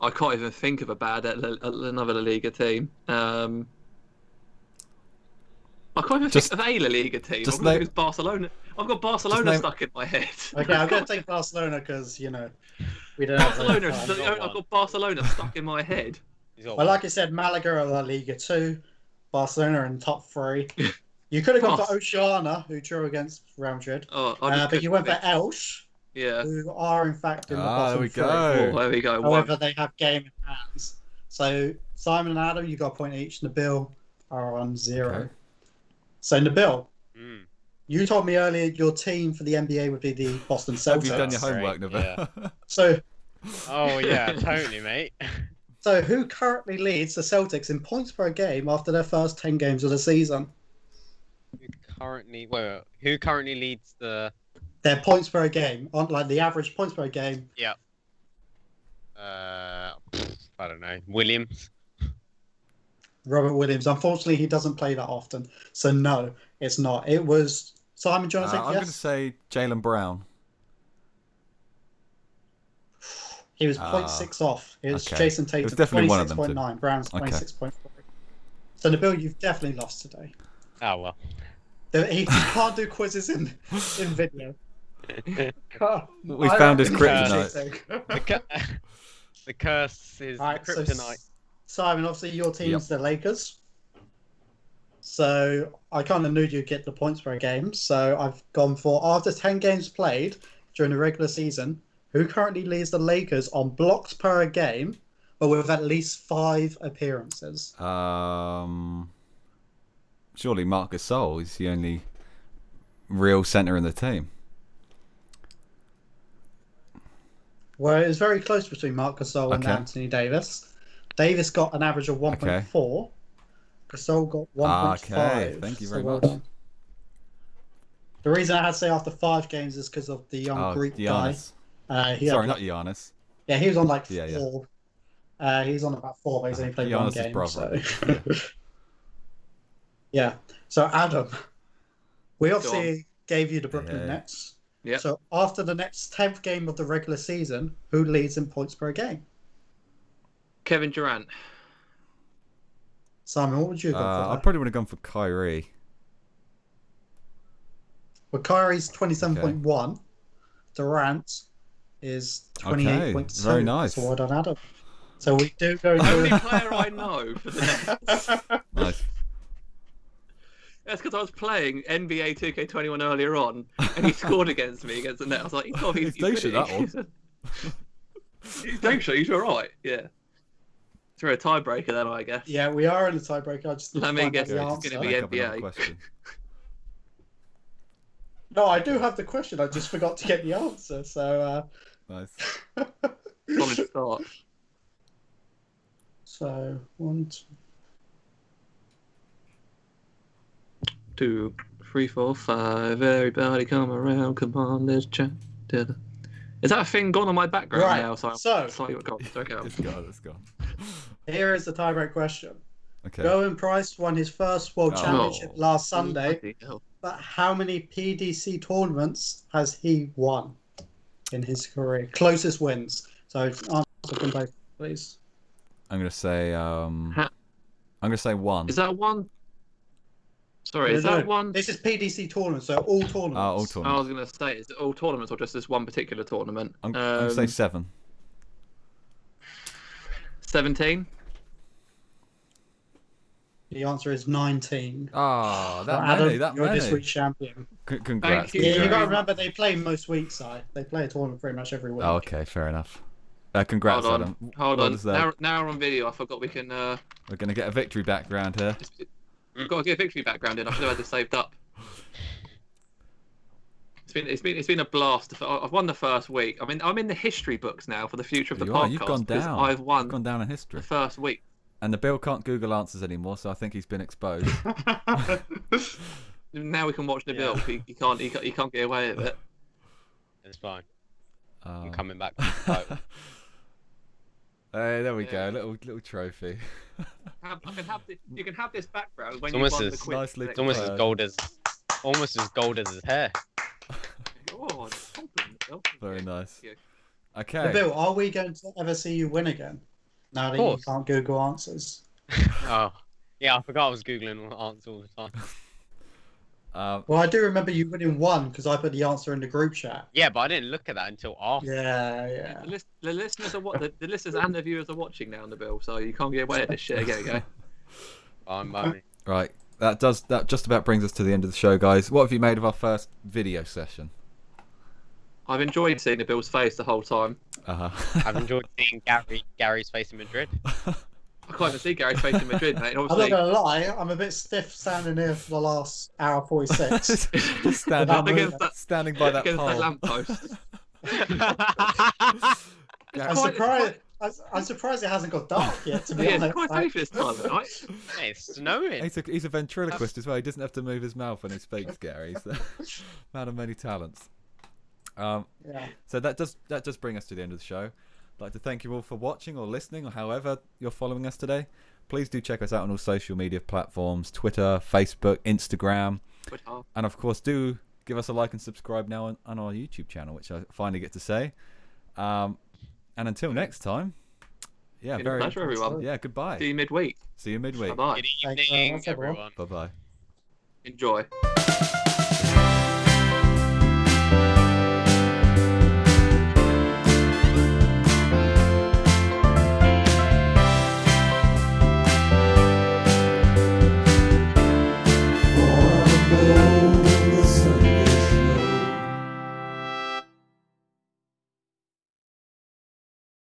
I can't even think of a bad another La Liga team. I can't even think of a La Liga team. Just I've got Barcelona. I've got Barcelona stuck in my head. Okay, I'm going to take Barcelona because, we don't have Barcelona. time. I've got Barcelona stuck in my head. Well, like I said, Malaga are La Liga 2, Barcelona in top 3. You could have gone for Oceana, who drew against Real Madrid. But you went for Elche, who are in fact in the bottom 3. There we go. However, they have game in hands. So Simon and Adam, you got a point each. Nabil are on 0. Okay. So Nabil, you told me earlier your team for the NBA would be the Boston Celtics. Have you done your homework, Nabil? Yeah. So. Oh yeah, totally, mate. So who currently leads the Celtics in points per game after their first 10 games of the season? Who currently leads the? Their points per game, on like the average points per game. Yeah. I don't know. Williams. Robert Williams. Unfortunately, he doesn't play that often, so no, it's not. It was Simon. Do you want to take I'm going to say Jaylen Brown. He was 0.6 off. It was okay. Jason Tatum. It was definitely one of them. 26.9. Brown's 26.4. So Nabil, you've definitely lost today. Oh well. He can't do quizzes in video. We found his kryptonite. The curse is kryptonite. So, Simon, obviously your team's the Lakers. So I kind of knew you'd get the points per game. So I've gone for, after 10 games played during the regular season, who currently leads the Lakers on blocks per game, but with at least 5 appearances? Surely Marc Gasol is the only real centre in the team. Well, it was very close between Marc Gasol and Anthony Davis. Davis got an average of 1.4. Gasol got 1.5. Okay, thank you very well much. done. The reason I had to say after 5 games is because of the young Greek Giannis. guy. Sorry, not Giannis. Yeah, he was on like 4. Yeah. He was on about 4, but he's only played Giannis' one game. brother. So. Yeah. So Adam, we obviously gave you the Brooklyn Nets. Yeah. So after the next 10th game of the regular season, who leads in points per game? Kevin Durant. Simon, what would you go for I that? probably would have gone for Kyrie. Well, Kyrie's 27.1. Durant is 28.2. Very nice. So well done, Adam. So we do go Only to... player I know for the Nets. Nice. That's because I was playing NBA 2K21 earlier on, and he scored against me against the net. I was like, he's decent, that one. He's decent. He's all right. Yeah. Through a tiebreaker, then I guess. Yeah, we are in the tiebreaker. I just need Let to me find out guess the it's answer. gonna be Back up another NBA. question. No, I do have the question. I just forgot to get the answer. So, Nice. Solid start. so 1, 2, 3, 4, 5. Everybody come around. Come on, let's chat. Is that a thing gone on my background Right, now? so- Sorry, God, okay. It's gone. It's gone. Here is the tiebreak question. Okay. Bowen Price won his first World Oh. Championship last Sunday, Bloody hell. but how many PDC tournaments has he won in his career? Closest wins. So answer them both, please. I'm gonna say. I'm gonna say 1. Is that one? Sorry, is No, that one? This is PDC tournaments, so all tournaments. all I tournaments. was going to say, is it all tournaments or just this one particular tournament? I'm gonna say 7. 17. The answer is 19. Ah, that So many. Adam, That you're many. this week's champion. Congrats. Thank you. Yeah, you very got to much. remember they play most weeks, Si. They play a tournament pretty much every week. Oh, okay, fair enough. Congrats, Hold on. Adam. Hold Well on. deserved. Now we're on video. I forgot we can. We're gonna get a victory background here. We've got to get a victory background in. I should have had this saved up. It's been a blast. I've won the first week. I'm in the history books now for the future of the You are. podcast. You've gone because down. I've won You've gone down in history. the first week. And the Bill can't Google answers anymore, so I think he's been exposed. Now we can watch Nabeel. Yeah. He can't get away with it. It's fine. I'm Um, coming back. To the title. Hey, there we Yeah. go. Little trophy. You can have this background when It's you almost won the as- quiz. nicely It's almost as gold as his hair. Oh, compliment, Nabeel. Very Okay. nice. Yeah. Okay. Bill, are we going to ever see you win again? Now that you course. can't Google answers. Oh, yeah. I forgot I was googling answers all the time. Well, I do remember you winning one because I put the answer in the group chat. Yeah, but I didn't look at that until after. Yeah. The listeners the listeners and the viewers are watching now, Nabeel, so you can't get away with this shit again, okay? Fine by me. Right. That just about brings us to the end of the show, guys. What have you made of our first video session? I've enjoyed seeing Nabeel's face the whole time. I've enjoyed seeing Gary's face in Madrid. I can't even see Gary's face in Madrid, mate. And I'm not obviously, going to lie, I'm a bit stiff standing here for the last hour 46. Just standing, Without moving. standing by that against pole. that lamppost. I'm surprised it hasn't got dark yet, to be Yeah, honest. it's quite safe this time of night. Hey, it's snowing. He's a ventriloquist as well. He doesn't have to move his mouth when he speaks, Gary. So, man of many talents. Yeah. So that does bring us to the end of the show. I'd like to thank you all for watching or listening or however you're following us today. Please do check us out on all social media platforms, Twitter, Facebook, Instagram. And of course, do give us a like and subscribe now on our YouTube channel, which I finally get to say. And until next time, yeah, Been a pleasure, everyone. Yeah, goodbye. See you midweek. See you midweek. Bye-bye. Good Thanks very evening, much, everyone. everyone. Bye bye. Enjoy.